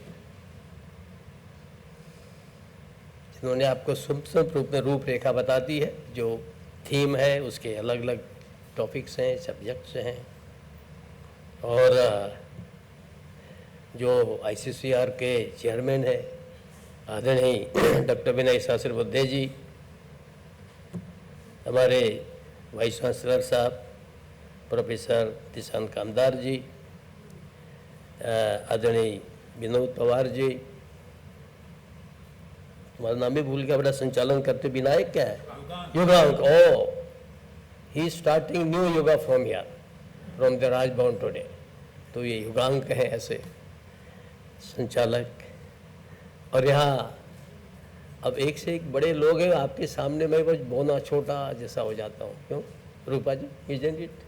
जिन्होंने आपको सूक्ष्म रूप में रूपरेखा बता दी है, जो थीम है उसके अलग अलग टॉपिक्स हैं, सब्जेक्ट्स हैं, और जो ICCR के चेयरमैन है आदरणीय डॉक्टर विनय सहस्रबुद्धे जी, हमारे वाइस चांसलर साहब प्रोफेसर दिशांत कामदार जी, आदरणीय विनोद पवार जी, तुम्हारा नाम भी भूल गया, बड़ा संचालन करते विनायक क्या है, Yugank. Oh, he starting new yoga from here, from the Raj Bhavan today. तो ये युगांक है ऐसे संचालक। और यहाँ अब एक से एक बड़े लोग हैं, आपके सामने मैं बस बोना छोटा जैसा हो जाता हूँ। क्यों रूपा जी, इजंट इट?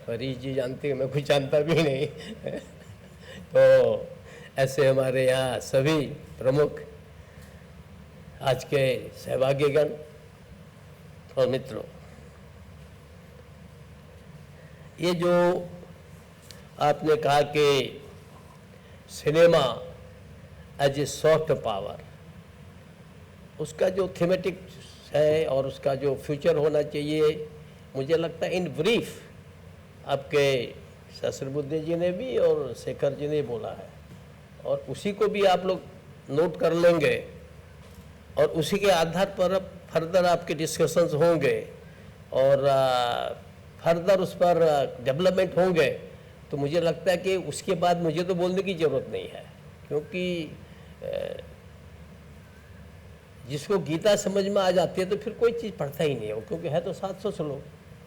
हरीश जी जानते हैं, मैं कुछ जानता भी नहीं। तो ऐसे हमारे यहाँ सभी प्रमुख आज के सहभागीगण और मित्रों, ये जो आपने कहा कि cinema as a soft power, उसका जो थीमेटिक है और उसका जो फ्यूचर होना चाहिए, मुझे लगता है इन ब्रीफ आपके सहस्रबुद्धे जी ने भी और शेखर जी ने बोला है, और उसी को भी आप लोग नोट कर लेंगे और उसी के आधार पर फर्दर आपके डिस्कशंस होंगे और फर्दर उस पर डेवलपमेंट होंगे। तो मुझे लगता है कि उसके बाद मुझे तो बोलने की ज़रूरत नहीं है, क्योंकि जिसको गीता समझ में आ जाती है तो फिर कोई चीज़ पढ़ता ही नहीं है, क्योंकि है तो 700 श्लोक।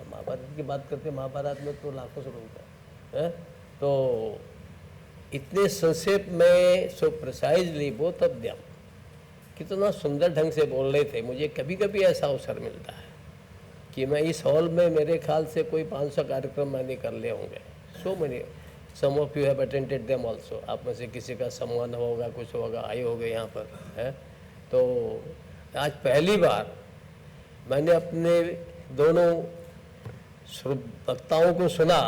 महाभारत की बात करते हैं, महाभारत में तो लाखों श्लोक है। तो इतने संक्षेप में सो प्रिसाइजली बोथ ऑफ देम कितना सुंदर ढंग से बोल रहे थे। मुझे कभी कभी ऐसा अवसर मिलता है कि मैं इस हॉल में मेरे ख्याल से कोई 500 कार्यक्रम मैंने कर लिए होंगे। So many, some of you have attended them also. आप में से किसी का सम्मान होगा, कुछ होगा, आए होंगे यहाँ पर है। तो आज पहली बार मैंने अपने दोनों वक्ताओं को सुना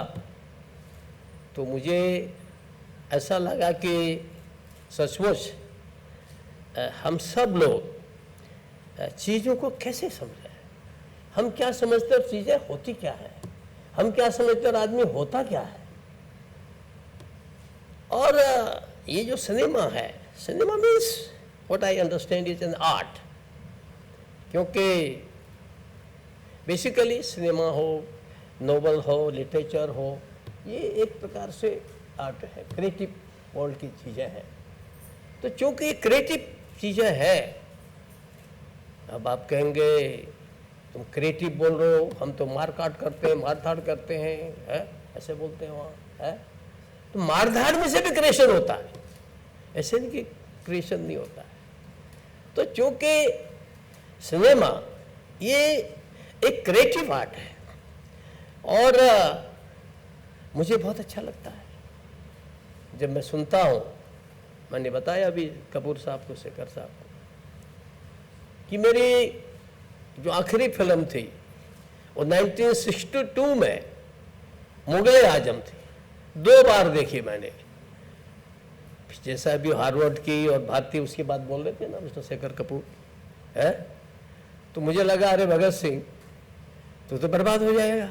तो मुझे ऐसा लगा कि सचमुच हम सब लोग चीज़ों को कैसे समझें, हम क्या समझते और चीज़ें होती क्या है, हम क्या समझते और आदमी होता क्या है। और ये जो सिनेमा है, cinema means what I understand is an art, क्योंकि बेसिकली सिनेमा हो, नोवेल हो, लिटरेचर हो, ये एक प्रकार से आर्ट है, क्रिएटिव वर्ल्ड की चीज़ें हैं। तो चूँकि ये क्रिएटिव चीज़ें हैं, अब आप कहेंगे तुम क्रिएटिव बोल रहे हो, हम तो मार काट करते हैं, मार धाड़ करते हैं, है? ऐसे बोलते हैं वहाँ, है? तो मार धाड़ में से भी क्रिएशन होता है, ऐसे नहीं कि क्रिएशन नहीं होता है। तो चूँकि सिनेमा ये एक क्रिएटिव आर्ट है और मुझे बहुत अच्छा लगता है जब मैं सुनता हूँ। मैंने बताया अभी कपूर साहब को, शेखर साहब को, कि मेरी जो आखिरी फिल्म थी वो 1962 में मुगल आजम थी। 2 बार देखी मैंने, जैसा अभी हार्वर्ड की और भारतीय उसकी बात बोल रहे थे ना मिस्टर शेखर कपूर, है? तो मुझे लगा अरे भगत सिंह तो बर्बाद हो जाएगा।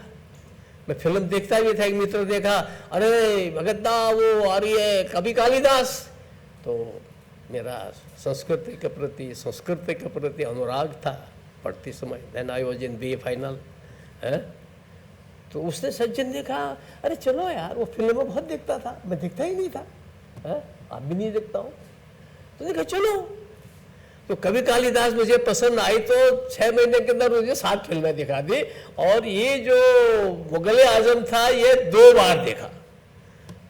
मैं फिल्म देखता भी था, एक मित्र देखा, अरे भगत दा वो आ रही है कभी कालिदास। तो मेरा संस्कृति के प्रति अनुराग था पढ़ते समय। Then I was in BA final, है? तो उसने सज्जन ने कहा अरे चलो यार, वो फिल्म में बहुत देखता था, मैं देखता ही नहीं था, है? आप भी नहीं देखता हूँ। तो देखा चलो, तो कभी कालिदास मुझे पसंद आई तो 6 महीने के अंदर मुझे 7 फिल्में दिखा दी, और ये जो मुगल आजम था ये 2 बार देखा।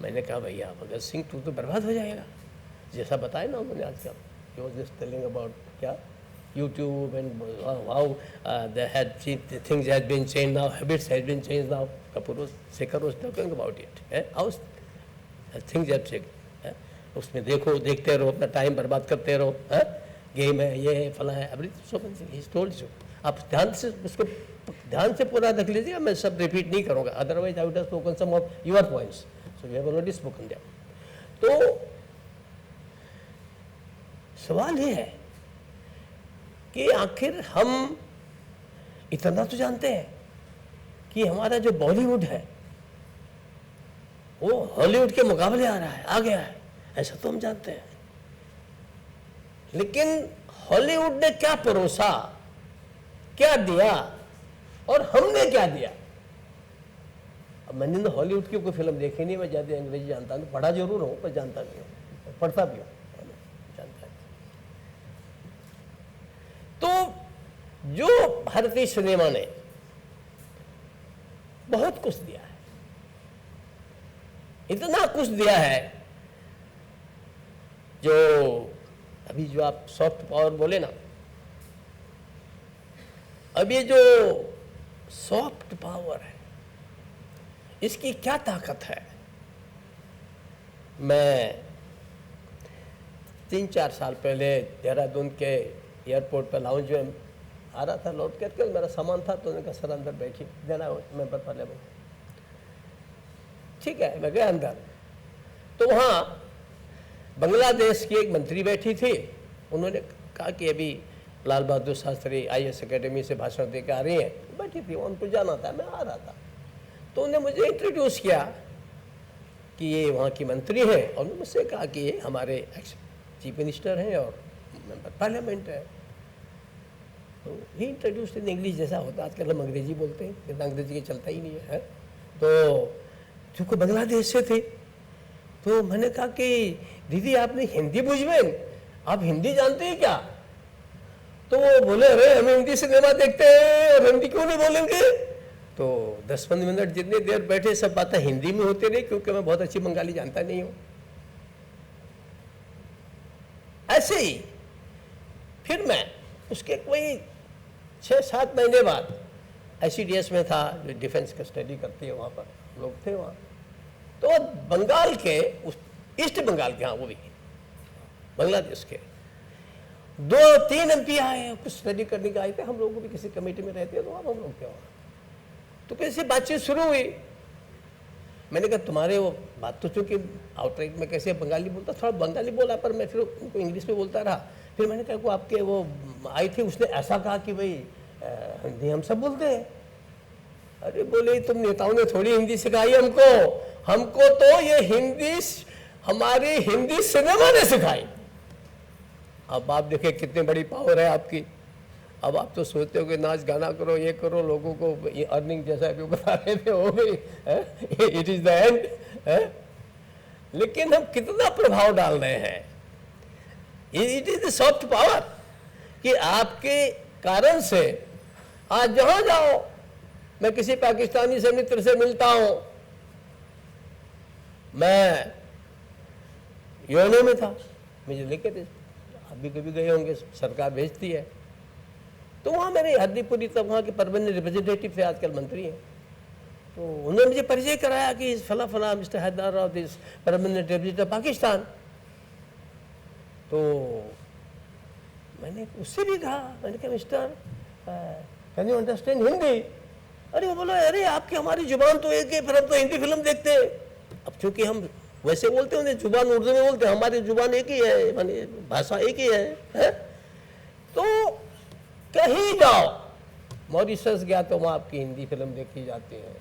मैंने कहा भैया भगत सिंह तू तो बर्बाद हो जाएगा, जैसा बताया ना उन्होंने आजकल, he was just telling about क्या YouTube and how the things has been changed now, habits has been changed now. Shekhar was talking about it, how things have changed. उसमें देखते रहो, अपना टाइम बर्बाद करते रहो, गेम है, ये है, फला है, एवरीथिंग। आप ध्यान से उसको ध्यान से पूरा देख लीजिएगा, मैं सब रिपीट नहीं करूँगा, otherwise I would have spoken some of your points, so we have already spoken them. तो सवाल ये है कि आखिर हम इतना तो जानते हैं कि हमारा जो बॉलीवुड है वो हॉलीवुड के मुकाबले आ रहा है, आ गया है, ऐसा तो हम जानते हैं। लेकिन हॉलीवुड ने क्या परोसा, क्या दिया और हमने क्या दिया, अब मैंने तो हॉलीवुड की कोई फिल्म देखी नहीं, मैं ज़्यादा अंग्रेजी जानता नहीं, पढ़ा जरूर हूँ पर जानता नहीं हूँ, पढ़ता भी हूँ, जानता नहीं। तो जो भारतीय सिनेमा ने बहुत कुछ दिया है, इतना कुछ दिया है, जो अभी जो आप सॉफ्ट पावर बोले ना, अब ये जो सॉफ्ट पावर है इसकी क्या ताकत है। मैं 3-4 साल पहले देहरादून के एयरपोर्ट पर लाउंज में आ रहा था, लौट करके मेरा सामान था, तो उन्होंने कहा सर अंदर बैठिए, देना मेंबर पार्लियामेंट। ठीक है, मैं गया अंदर, तो वहाँ बांग्लादेश की एक मंत्री बैठी थी। उन्होंने कहा कि अभी लाल बहादुर शास्त्री IAS अकेडमी से भाषण दे के आ रही हैं, बैठी थी, उनको जाना था, मैं आ रहा था। तो उन्होंने मुझे इंट्रोड्यूस किया कि ये वहाँ की मंत्री है, और उन्होंने मुझसे कहा कि ये हमारे चीफ मिनिस्टर हैं और मेंबर पार्लियामेंट है। तो ही इंट्रोड्यूस इन इंग्लिश, जैसा होता है आजकल हम अंग्रेजी बोलते हैं, इतना अंग्रेजी के चलता ही नहीं है। तो चूँकि बांग्लादेश से थे, तो मैंने कहा कि दीदी आपने हिंदी बुझवेन, आप हिंदी जानते हैं क्या? तो वो बोले अरे हम हिंदी सिनेमा देखते हैं और हिंदी क्यों नहीं बोलेंगे। तो 10-15 मिनट जितनी देर बैठे सब बातें हिंदी में होती रही, क्योंकि मैं बहुत अच्छी बंगाली जानता नहीं हूँ। ऐसे ही फिर मैं उसके कोई 6-7 महीने बाद ICDS में था, जो डिफेंस का स्टडी करती है, वहाँ पर लोग थे वहाँ। तो बंगाल के, ईस्ट बंगाल के, हाँ वो भी बांग्लादेश के 2-3 MP आए, कुछ स्टडी करने के आए थे। हम लोग भी किसी कमेटी में रहते हैं, तो हम लोग क्या, तो कैसे बातचीत शुरू हुई। मैंने कहा तुम्हारे वो बात तो चूँकि आउटराइट में कैसे बंगाली बोलता, थोड़ा बंगाली बोला, पर मैं फिर उनको इंग्लिश में बोलता रहा। फिर मैंने कहा को आपके वो आई थी, उसने ऐसा कहा कि भाई हिंदी हम सब बोलते हैं। अरे बोले तुम नेताओं ने थोड़ी हिंदी सिखाई हमको तो ये हिंदी हमारी हिंदी सिनेमा ने सिखाई। अब आप देखें कितनी बड़ी पावर है आपकी। अब आप तो सोचते हो कि नाच गाना करो, ये करो, लोगों को ये अर्निंग जैसा अभी बता रहे थे हो गई, इट इज द एंड। लेकिन हम कितना प्रभाव डाल रहे हैं, it is the soft power, कि आपके कारण से आज जहां जाओ, मैं किसी पाकिस्तानी से मित्र से मिलता हूं, मैं यूएनओ में था, मुझे लेके थे, आप भी कभी गए होंगे, सरकार भेजती है। तो वहाँ मेरे हरदीपुरी तब वहाँ के परमानेंट रिप्रेजेंटेटिव थे, आजकल मंत्री हैं। तो उन्होंने मुझे परिचय कराया कि फला फला mister Haider Rao this permanent representative Pakistan. तो मैंने उससे भी कहा, मैंने कहा mister can you understand Hindi? अरे वो बोला अरे आपकी हमारी जुबान तो एक है, फिर हम तो हिंदी फिल्म देखते हैं। अब चूँकि हम वैसे बोलते हैं, जुबान उर्दू में बोलते हैं, हमारी जुबान एक ही है, माने भाषा एक ही है? तो कहीं जाओ, मॉरिशस गया तो वहाँ आपकी हिंदी फिल्म देखी जाती है।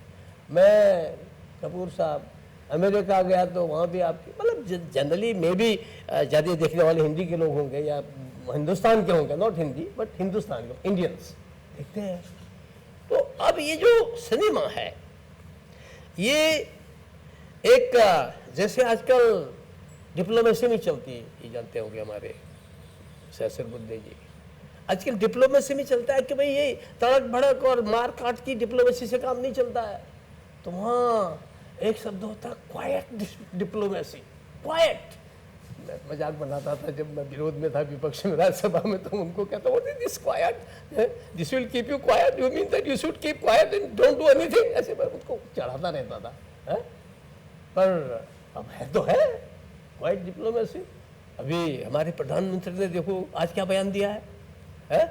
मैं कपूर साहब अमेरिका गया तो वहाँ भी आपकी, मतलब जनरली मे भी ज़्यादा देखने वाले हिंदी के लोग होंगे या हिंदुस्तान के होंगे, नॉट हिंदी बट हिंदुस्तान के इंडियंस देखते हैं। तो अब ये जो सिनेमा है, ये एक जैसे आजकल डिप्लोमेसी में चलती है, ये जानते होंगे हमारे सैसर बुद्धे जी, आजकल डिप्लोमेसी में चलता है कि भाई ये तड़क भड़क और मार काट की डिप्लोमेसी से काम नहीं चलता है। तो वहाँ एक शब्द होता है क्वाइट डिप्लोमेसी, क्वाइट। मैं मजाक बनाता था जब मैं विरोध में था, विपक्ष में, राज्यसभा में, तो उनको कहता what is this quite, this will keep you quite, you mean that you should keep quiet and don't do anything. ऐसे मैं उसको चढ़ाता रहता था, पर अब है तो है क्वाइट डिप्लोमेसी। अभी हमारे प्रधानमंत्री ने देखो आज क्या बयान दिया है?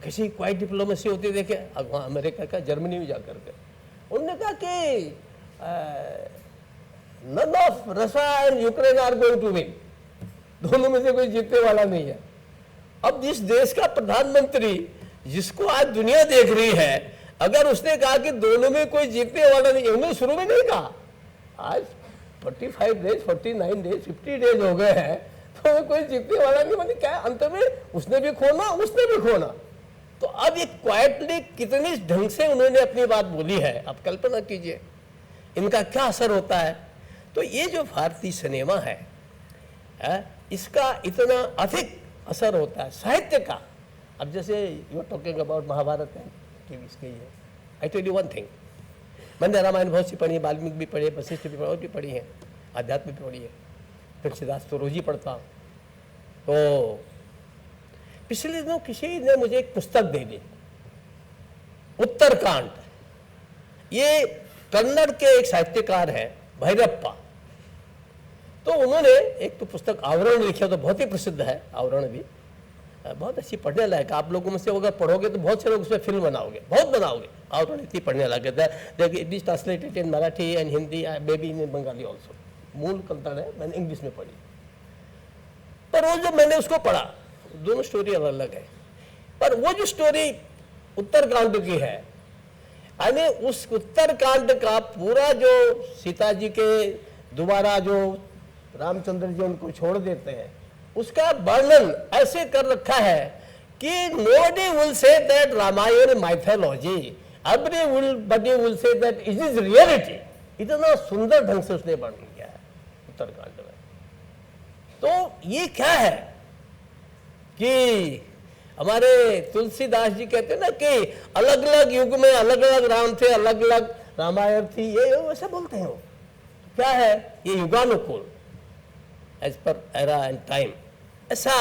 कैसी क्वाइट डिप्लोमेसी होती है देखे। अब वहाँ अमेरिका का, जर्मनी में जाकर के उन्होंने कहा कि none of Russia and Ukraine are going to win, दोनों में से कोई जीतने वाला नहीं है। अब जिस देश का प्रधानमंत्री, जिसको आज दुनिया देख रही है, अगर उसने कहा कि दोनों में कोई जीतने वाला नहीं, उन्होंने शुरू में नहीं कहा, आज 45 डेज 49 डेज 50 डेज हो गए हैं, तो कोई जीतने वाला नहीं। मतलब क्या अंत में उसने भी खोना, उसने भी खोना। तो अब ये क्वाइटली कितनी ढंग से उन्होंने अपनी बात बोली है, आप कल्पना कीजिए इनका क्या असर होता है। तो ये जो भारतीय सिनेमा है इसका इतना अधिक असर होता है साहित्य का। अब जैसे you are talking about Mahabharat है टीवी इसके ये, I tell you one thing, मैंने रामायण बहुत सी पढ़ी है, वाल्मीकि भी पढ़ी, वशिष्ठ भी और भी पढ़ी है, आध्यात्म भी पढ़ी है, तुलसीदास तो रोज ही पढ़ता हूँ। तो पिछले दिनों किसी ने मुझे एक पुस्तक दे दी, उत्तरकांड। ये कन्नड़ के एक साहित्यकार हैं भैरप्पा, तो उन्होंने एक तो पुस्तक आवरण लिखा, तो बहुत ही प्रसिद्ध है आवरण भी, बहुत अच्छी पढ़ने लायक। आप लोगों में से अगर पढ़ोगे तो बहुत से लोग उसमें फिल्म बनाओगे, बहुत बनाओगे। आवरण इतनी पढ़ने लायक है, देखिए it is translated in Marathi and Hindi, may be in Bengali also. मूल कन्नड़ है, मैंने इंग्लिश में पढ़ी। पर वो जब मैंने उसको पढ़ा, दोनों स्टोरी अलग अलग है, पर वो जो स्टोरी उत्तरकांड की है, यानी उस उत्तरकांड का पूरा जो सीता जी के दोबारा जो रामचंद्र जी उनको छोड़ देते हैं, उसका वर्णन ऐसे कर रखा है कि nobody will say that Ramayan mythology, everybody will say that it is reality। इतना सुंदर ढंग से उसने वर्णन किया है उत्तरकांड में। तो ये क्या है कि हमारे तुलसीदास जी कहते हैं ना कि अलग अलग युग में अलग अलग राम थे, अलग अलग रामायण थी, ये वैसा बोलते हैं वो। क्या है ये युगानुकूल, as per era and time, ऐसा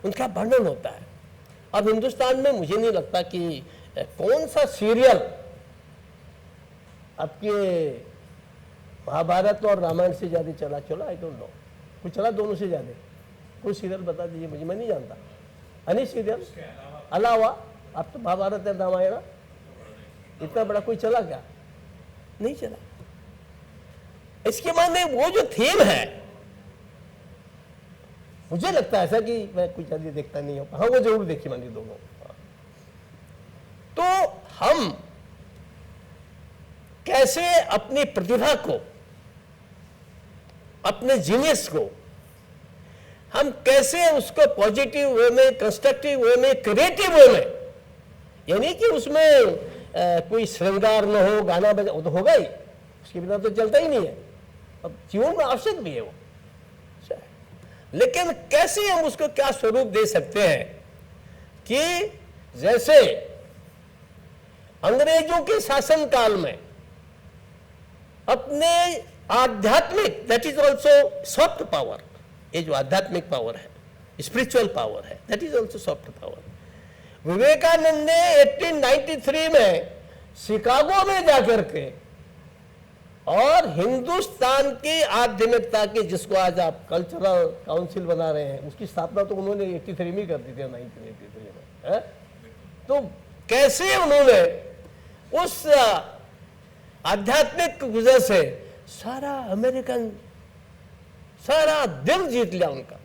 उनका वर्णन होता है। अब हिंदुस्तान में मुझे नहीं लगता कि कौन सा सीरियल आपके महाभारत और रामायण से ज्यादा चला, आई डोंट नो, कुछ चला दोनों से ज्यादा, कोई सीरियल बता दीजिए मुझे, मैं नहीं जानता। अनी सीरियल अलावा अब तो महाभारत है रामायण, इतना बड़ा कोई चला क्या? नहीं चला। इसके माने वो जो थीम है, मुझे लगता है ऐसा कि मैं कुछ जल्दी देखता नहीं हूं, हाँ वो जरूर देखी मैंने दोनों। तो हम कैसे अपनी प्रतिभा को, अपने जीनियस को, हम कैसे उसको पॉजिटिव वे में, कंस्ट्रक्टिव वे में, क्रिएटिव वे में, यानी कि उसमें कोई श्रृंगार न हो, गाना बजा, वो तो होगा ही, उसके बिना तो चलता ही नहीं है। अब जीवन में आवश्यक भी है वो, लेकिन कैसे हम उसको क्या स्वरूप दे सकते हैं कि जैसे अंग्रेजों के शासन काल में अपने आध्यात्मिक, that is also soft power, ये जो आध्यात्मिक पावर है, स्पिरिचुअल पावर है, that is also soft power. Vivekananda ने 1893 में शिकागो में जाकर के और हिंदुस्तान की आध्यात्मिकता की, जिसको आज आप कल्चरल काउंसिल बना रहे हैं, उसकी स्थापना तो उन्होंने 83 में कर दी थी, 1983 में है? तो कैसे उन्होंने उस आध्यात्मिक वजह से सारा अमेरिकन, सारा दिल जीत लिया उनका।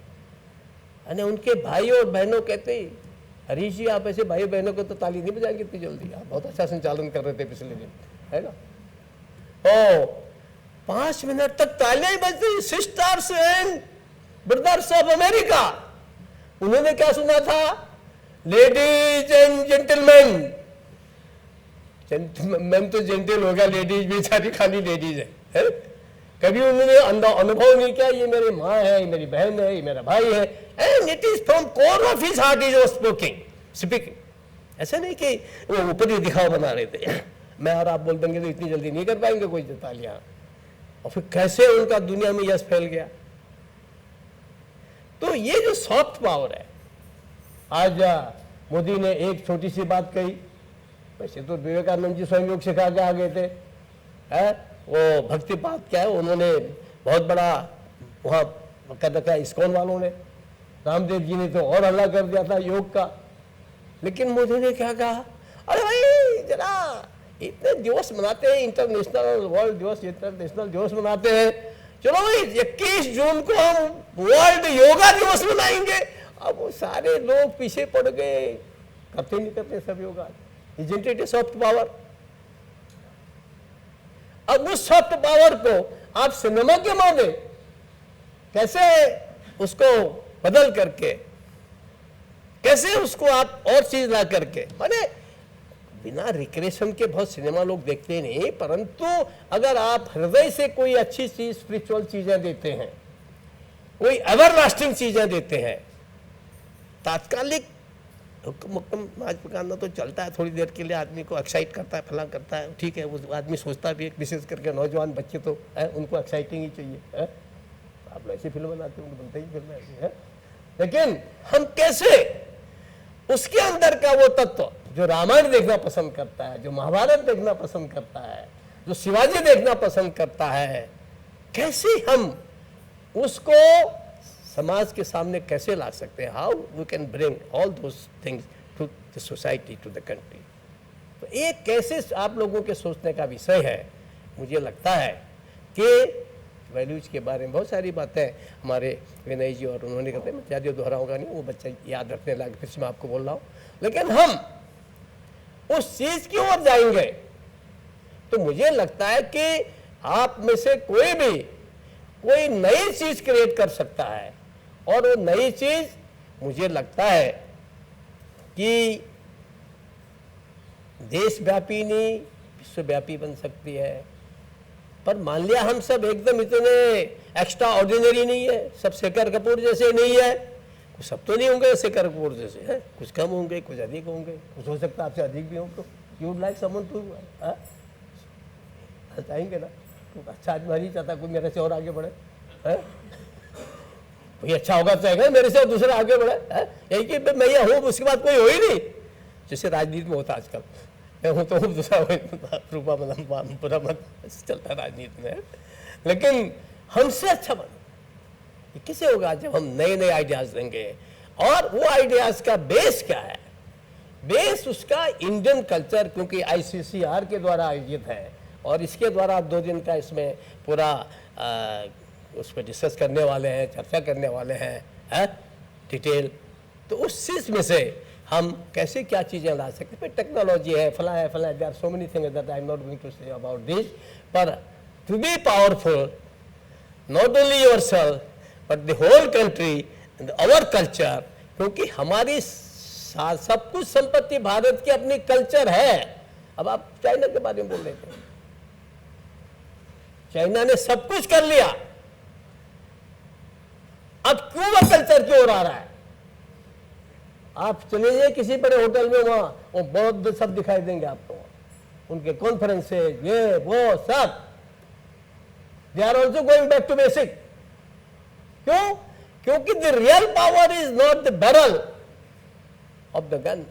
यानी उनके भाई और बहनों कहते ही, हरीश जी आप ऐसे भाई बहनों को तो ताली नहीं बजाएंगे इतनी जल्दी, आप बहुत अच्छा संचालन कर रहे थे पिछले दिन, है ना? ओ 5 मिनट तक तालियां ही बजती, sisters and brothers of America. उन्होंने क्या सुना था? Ladies and gentleman. मैन तो जेंटल हो गया, लेडीज भी सारी खाली लेडीज है? कभी उन्होंने अनुभव नहीं किया ये मेरी माँ है, ये मेरी बहन है, ये मेरा भाई है, and it is from core of his heart is speaking. ऐसा नहीं कि वो ऊपर ही दिखावा बना रहे थे, मैं और आप बोल देंगे तो इतनी जल्दी नहीं कर पाएंगे कोई तालियां। और फिर कैसे उनका दुनिया में यश फैल गया। तो ये जो सॉफ्ट पावर है, आज मोदी ने एक छोटी सी बात कही, वैसे तो विवेकानंद जी स्वयं योग सिखा के आ गए थे, है? वो भक्तिपात क्या है, उन्होंने बहुत बड़ा वहां कर रखा है इस्कॉन वालों ने, रामदेव जी ने तो और हल्ला कर दिया था योग का। लेकिन मोदी ने क्या कहा? अरे भाई जरा इतने दिवस मनाते हैं, इंटरनेशनल वर्ल्ड दिवस, इंटरनेशनल दिवस मनाते हैं, चलो भाई 21 जून को हम वर्ल्ड योगा दिवस मनाएंगे। अब वो सारे लोग पीछे पड़ गए, करते नहीं करते सब yoga. Isn't it A soft power? अब उस सॉफ्ट पावर को आप सिनेमा के माध्यम कैसे उसको बदल करके कैसे उसको आप और चीज ला करके, माने बिना रिक्रिएशन के बहुत सिनेमा लोग देखते नहीं, परंतु अगर आप हृदय से कोई अच्छी चीज, स्पिरिचुअल चीजें देते हैं, कोई एवरलास्टिंग चीजें देते हैं, तात्कालिक हुक्म नाच पकाना तो चलता है, थोड़ी देर के लिए आदमी को एक्साइट करता है, फला करता है, ठीक है, वो आदमी सोचता भी है, विशेष करके नौजवान बच्चे तो है, उनको एक्साइटिंग ही चाहिए है? आप लोग ऐसी फिल्म बनाते हो, बनते ही फिल्म ऐसी है, लेकिन हम कैसे उसके अंदर का वो तत्व जो रामायण देखना पसंद करता है, जो महाभारत देखना पसंद करता है, जो शिवाजी देखना पसंद करता है, कैसे हम उसको समाज के सामने कैसे ला सकते हैं, how we can bring all those things to the society, to the country. तो ये कैसे आप लोगों के सोचने का विषय है। मुझे लगता है कि वैल्यूज के बारे में बहुत सारी बातें हमारे विनय जी और उन्होंने कहते हैं, मैं ज़्यादा दोहराऊंगा नहीं, वो बच्चा याद रखने लगा, फिर से मैं आपको बोल रहा हूँ, लेकिन हम उस चीज़ की ओर जाएंगे तो मुझे लगता है कि आप में से कोई भी कोई नई चीज़ क्रिएट कर सकता है, और वो नई चीज़ मुझे लगता है कि देशव्यापी नहीं विश्वव्यापी बन सकती है। पर मान लिया हम सब एकदम इतने एक्स्ट्रा ऑर्डिनरी नहीं है, सब शेखर कपूर जैसे नहीं है, कुछ सब तो नहीं होंगे शेखर कपूर जैसे है, कुछ कम होंगे, कुछ अधिक होंगे, कुछ हो सकता है आपसे अधिक भी हो, तो you would like someone to चाहेंगे ना, तो अच्छा आदमी नहीं चाहता कोई मेरे से और आगे बढ़े है, कोई अच्छा होगा चाहेगा मेरे से और दूसरा आगे बढ़े है, यही कि मैं ये हूँ उसके बाद कोई हो ही नहीं, जैसे राजनीति में होता आजकल, मैं हूँ तो दूसरा रूपा पूरा मत चलता राजनीति में, लेकिन हमसे अच्छा बनो किसे होगा जब हम नए नए आइडियाज देंगे। और वो आइडियाज का बेस क्या है, बेस उसका इंडियन कल्चर, क्योंकि ICCR के द्वारा आयोजित है और इसके द्वारा आप 2 दिन का इसमें पूरा उस पर डिस्कस करने वाले हैं, चर्चा करने वाले हैं डिटेल, तो उस चीज़ में से हम कैसे क्या चीज़ें ला सकते हैं। फिर टेक्नोलॉजी है, फला है, there are so many things that I am not going to say about this, पर to be powerful not only yourself but the whole country and our culture, क्योंकि हमारी सब कुछ संपत्ति भारत की अपनी कल्चर है। अब आप चाइना के बारे में बोल रहे थे, चाइना ने सब कुछ कर लिया, अब क्यों वह कल्चर की ओर आ रहा है। आप चले जाइए किसी बड़े होटल में, वहां वो बौद्ध सब दिखाई देंगे आपको, उनके कॉन्फ्रेंसेज ये वो सब, they are also going back to basic. क्यों? क्योंकि the real power is not the barrel of the gun,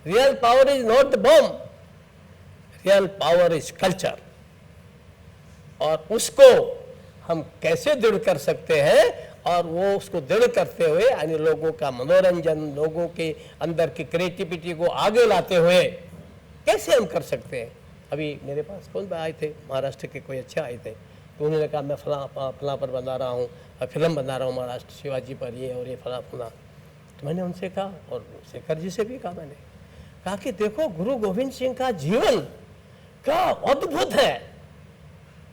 real power is not the bomb, real power is culture. और उसको हम कैसे दृढ़ कर सकते हैं, और वो उसको दृढ़ करते हुए यानी लोगों का मनोरंजन, लोगों के अंदर की क्रिएटिविटी को आगे लाते हुए कैसे हम कर सकते हैं। अभी मेरे पास कौन आए थे, महाराष्ट्र के कोई अच्छे आए थे, तो उन्होंने कहा मैं फला पर बना रहा हूँ, फिल्म बना रहा हूँ महाराष्ट्र शिवाजी पर, ये और ये फला। तो मैंने उनसे कहा, और शेखर जी से भी कहा, मैंने कहा कि देखो गुरु गोविंद सिंह का जीवन क्या अद्भुत है,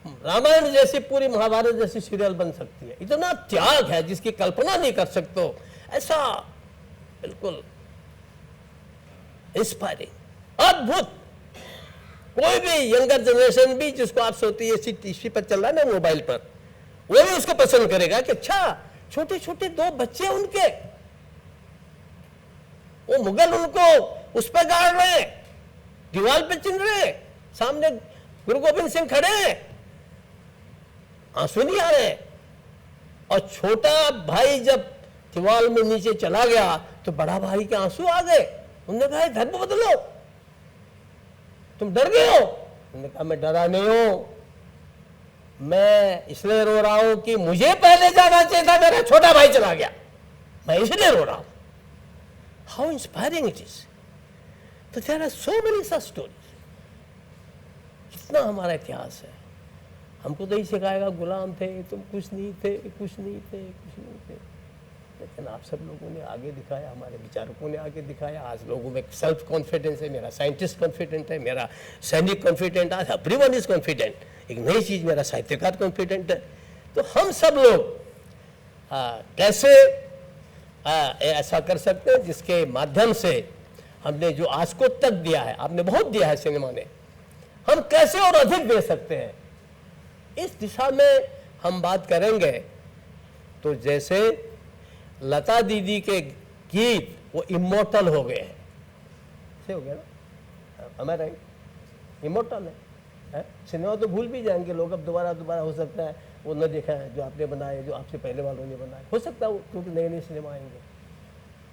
रामायण जैसी पूरी महाभारत जैसी सीरियल बन सकती है, इतना त्याग है जिसकी कल्पना नहीं कर सकते, ऐसा बिल्कुल इंस्पायरिंग अद्भुत। कोई भी यंगर जनरेशन भी जिसको आप सोचते हैं टीवी पर चल रहा है ना मोबाइल पर, वो भी उसको पसंद करेगा कि अच्छा छोटे छोटे 2 बच्चे उनके, वो मुगल उनको उस पर गाड़ रहे हैं, दीवार पे चिन रहे हैं, सामने गुरु गोविंद सिंह खड़े हैं, आंसू नहीं आ रहे। और छोटा भाई जब दीवार में नीचे चला गया तो बड़ा भाई के आंसू आ गए। उन्होंने कहा धर्म बदलो, तुम डर गए हो। उन्होंने कहा मैं डरा नहीं हूं, मैं इसलिए रो रहा हूं कि मुझे पहले जाना चाहिए था, मेरा छोटा भाई चला गया, मैं इसलिए रो रहा हूं। How inspiring it is. तो there are so many such stories. कितना हमारा इतिहास है, हमको तो ही सिखाएगा गुलाम थे, तुम कुछ नहीं थे, कुछ नहीं थे, कुछ नहीं थे। लेकिन आप सब लोगों ने आगे दिखाया, हमारे विचारकों ने आगे दिखाया। आज लोगों में सेल्फ कॉन्फिडेंस है, मेरा साइंटिस्ट कॉन्फिडेंट है, मेरा सैनिक कॉन्फिडेंट है, एवरीवन इज कॉन्फिडेंट। एक नई चीज़, मेरा साहित्यकार कॉन्फिडेंट है। तो हम सब लोग कैसे ऐसा कर सकते हैं जिसके माध्यम से हमने जो आज को तक दिया है, आपने बहुत दिया है सिनेमा ने, हम कैसे और अधिक दे सकते हैं, इस दिशा में हम बात करेंगे। तो जैसे लता दीदी के गीत वो इमोर्टल हो गए हैं, ऐसे हो गया ना, हमारा इमोर्टल है। सिनेमा तो भूल भी जाएंगे लोग, अब दोबारा हो सकता है वो न देखा है जो आपने बनाए, जो आपसे पहले वालों ने बनाए, हो सकता है वो, क्योंकि नए नए सिनेमा आएंगे।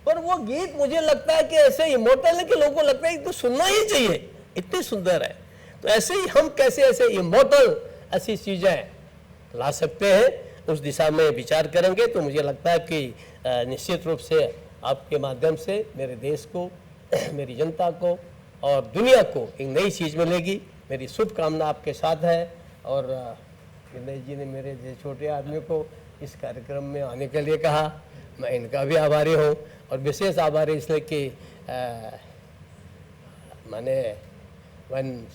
पर वो गीत मुझे लगता है कि ऐसे इमोर्टल है कि लोगों को लगता है कि तो सुनना ही चाहिए, इतनी सुंदर है। तो ऐसे ही हम कैसे ऐसे इमोर्टल ऐसी चीज़ें ला सकते हैं, उस दिशा में विचार करेंगे। तो मुझे लगता है कि निश्चित रूप से आपके माध्यम से मेरे देश को, मेरी जनता को और दुनिया को एक नई चीज़ मिलेगी। मेरी शुभकामना आपके साथ है। और विनय जी ने मेरे जैसे छोटे आदमी को इस कार्यक्रम में आने के लिए कहा, मैं इनका भी आभारी हूँ। और विशेष आभारी इसलिए कि मैंने when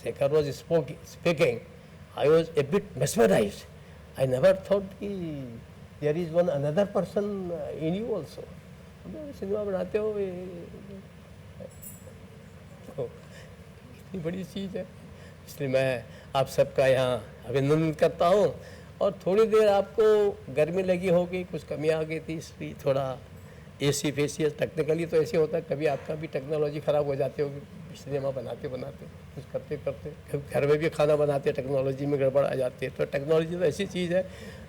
Shekhar was speaking, I was a bit mesmerized. I never thought कि there is one another person in you also. Cinema बनाते हो तो इतनी बड़ी चीज़ है, इसलिए मैं आप सबका यहाँ अभिनंदन करता हूँ। और थोड़ी देर आपको गर्मी लगी होगी, कुछ कमी आ गई थी, इसलिए थोड़ा एसी फेसी टेक्निकली तो ऐसे होता है, कभी आपका भी टेक्नोलॉजी ख़राब हो जाती होगी सिनेमा बनाते बनाते, कुछ करते करते, कभी घर में भी खाना बनाते टेक्नोलॉजी में गड़बड़ आ जाती है। तो टेक्नोलॉजी तो ऐसी चीज़ है,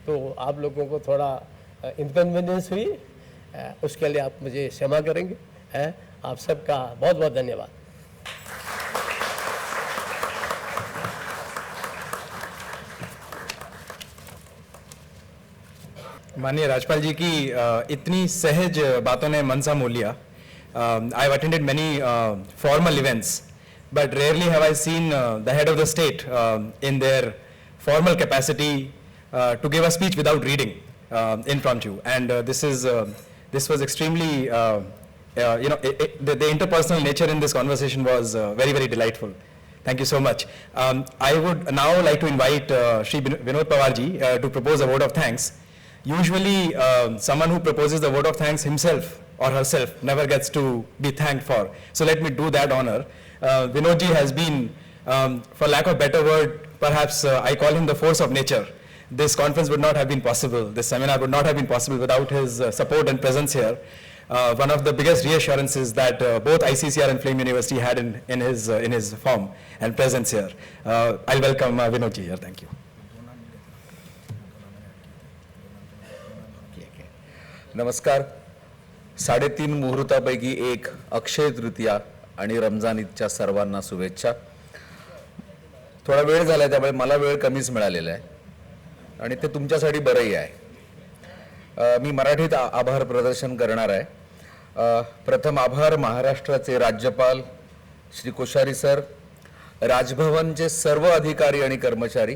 तो आप लोगों को थोड़ा इनकन्वीनियंस हुई, उसके लिए आप मुझे क्षमा करेंगे। आप सबका बहुत बहुत धन्यवाद। माननीय राज्यपाल जी की इतनी सहज बातों ने मन सा मोह लिया। I have attended many formal events, but rarely have I seen the head of the state in their formal capacity to give a speech without reading impromptu. And this was extremely, the interpersonal nature in this conversation was very, very delightful. Thank you so much. I would now like to invite Shri Vinod Pawarji to propose a vote of thanks. Usually, someone who proposes the vote of thanks himself or herself never gets to be thanked for. So let me do that honor. Vinodji has been, for lack of a better word, perhaps I call him the force of nature. This conference would not have been possible, this seminar would not have been possible without his support and presence here. One of the biggest reassurances that both ICCR and Flame University had in his form and presence here. I'll welcome Vinodji here. Thank you. नमस्कार. 3:30 मुहूर्तापैकी एक अक्षय तृतीया आणि रमजान ईदच्या सर्वांना शुभेच्छा. थोडा वेळ झाला त्यामुळे मला वेळ कमीच मिळालेला आहे आणि ते तुमच्यासाठी बरंही आहे. मी मराठीत आभार प्रदर्शन करणार आहे. प्रथम आभार महाराष्ट्राचे राज्यपाल श्री कोश्यारी सर, राजभवनचे सर्व अधिकारी आणि कर्मचारी,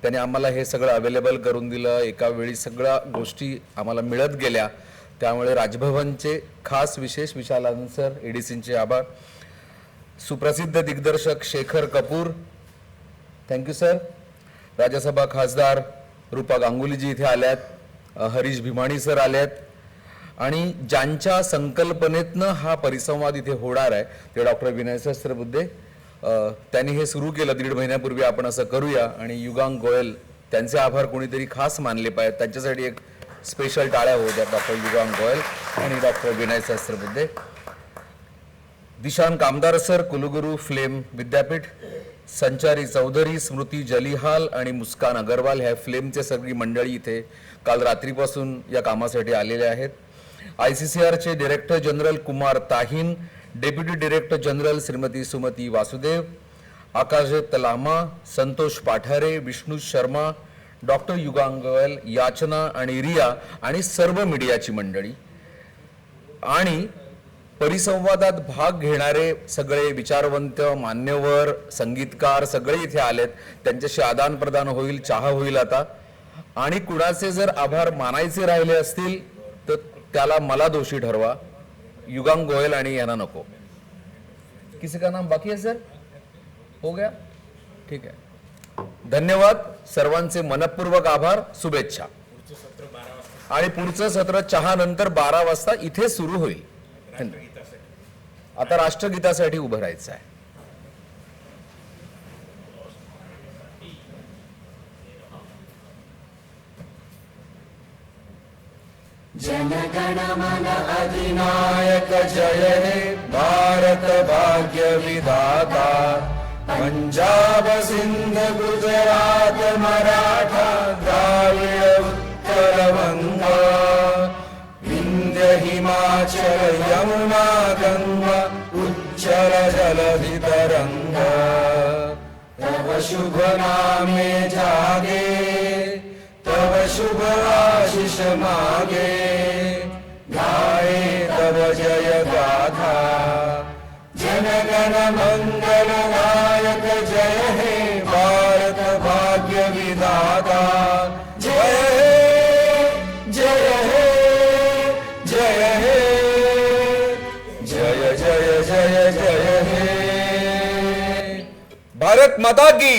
त्यांनी आम्हाला हे सगळं अवेलेबल करून दिलं. एका वेळी सगळ्या गोष्टी आम्हाला मिळत गेल्या, त्यामुळे राजभवनचे खास विशेष विशालानंद सर एडीसीचे आभार. सुप्रसिद्ध दिग्दर्शक शेखर कपूर, थँक्यू सर. राज्यसभा खासदार रूपा गांगुलीजी इथे आल्यात, हरीश भीमाणी सर आल्यात आणि ज्यांच्या संकल्पनेतनं हा परिसंवाद इथे होणार आहे ते डॉक्टर विनय सहस्त्रबुद्धे. त्यांनी हे सुरू केलं 1.5 महिन्यापूर्वी, आपण असं करूया. आणि युगांग गोयल, त्यांचे आभार कोणीतरी खास मानले पाहिजेत, त्यांच्यासाठी एक स्पेशल टाळ्या होऊ द्या डॉक्टर युगांग गोयल आणि डॉक्टर विनय सहस्त्रबुद्धे. दिशान कामदार सर, कुलगुरू फ्लेम विद्यापीठ, संचारी चौधरी, स्मृती जलिहाल आणि मुस्कान अगरवाल, ह्या फ्लेमचे सगळी मंडळी इथे काल रात्रीपासून या कामासाठी आलेले आहेत. ICCRचे director general Kumar Tahin, deputy director general Shrimati Sumati Vasudev, Akash Talama, Santosh Pathare, Vishnu Sharma, doctor Yugang Goyal, Yachna आणि रिया आणि सर्व मीडियाची मंडळी आणि परिसंवादात भाग घेणारे सगळे विचारवंत, मान्यवर, संगीतकार सगळे इथे आलेत. त्यांच्याशी आदान प्रदान होईल, चहा होईल आता. आणि कुणाचे जर आभार मानायचे राहिले असतील तर त्याला मला दोषी ठरवा, युगांग गोयल आणि यांना नको. किसी का नाम बाकी है सर? हो गया, ठीक है. धन्यवाद. सर्वांचे मनपूर्वक आभार, शुभेच्छा. आणि पुढचं सत्र चहा नंतर 12 वाजता इथे सुरू होईल. आता राष्ट्रगीतासाठी उभं राहायचं आहे. जनगण मन अधिनायक जय हे भारत भाग्य विधाता पंजाब सिंध गुजरात मराठा द्राविड उत्कल बंगा विंध्य हिमाचल यमुना गंगा उज्जल जलधि तरंगा तव शुभ नामे जागे तव शुभ आशीष मागे गाए तव जय गाथा जनगण मंगल नायक जय हे भारत भाग्य विधाता जय हे जय हे जय हे जय जय जय जय हे भारत माता की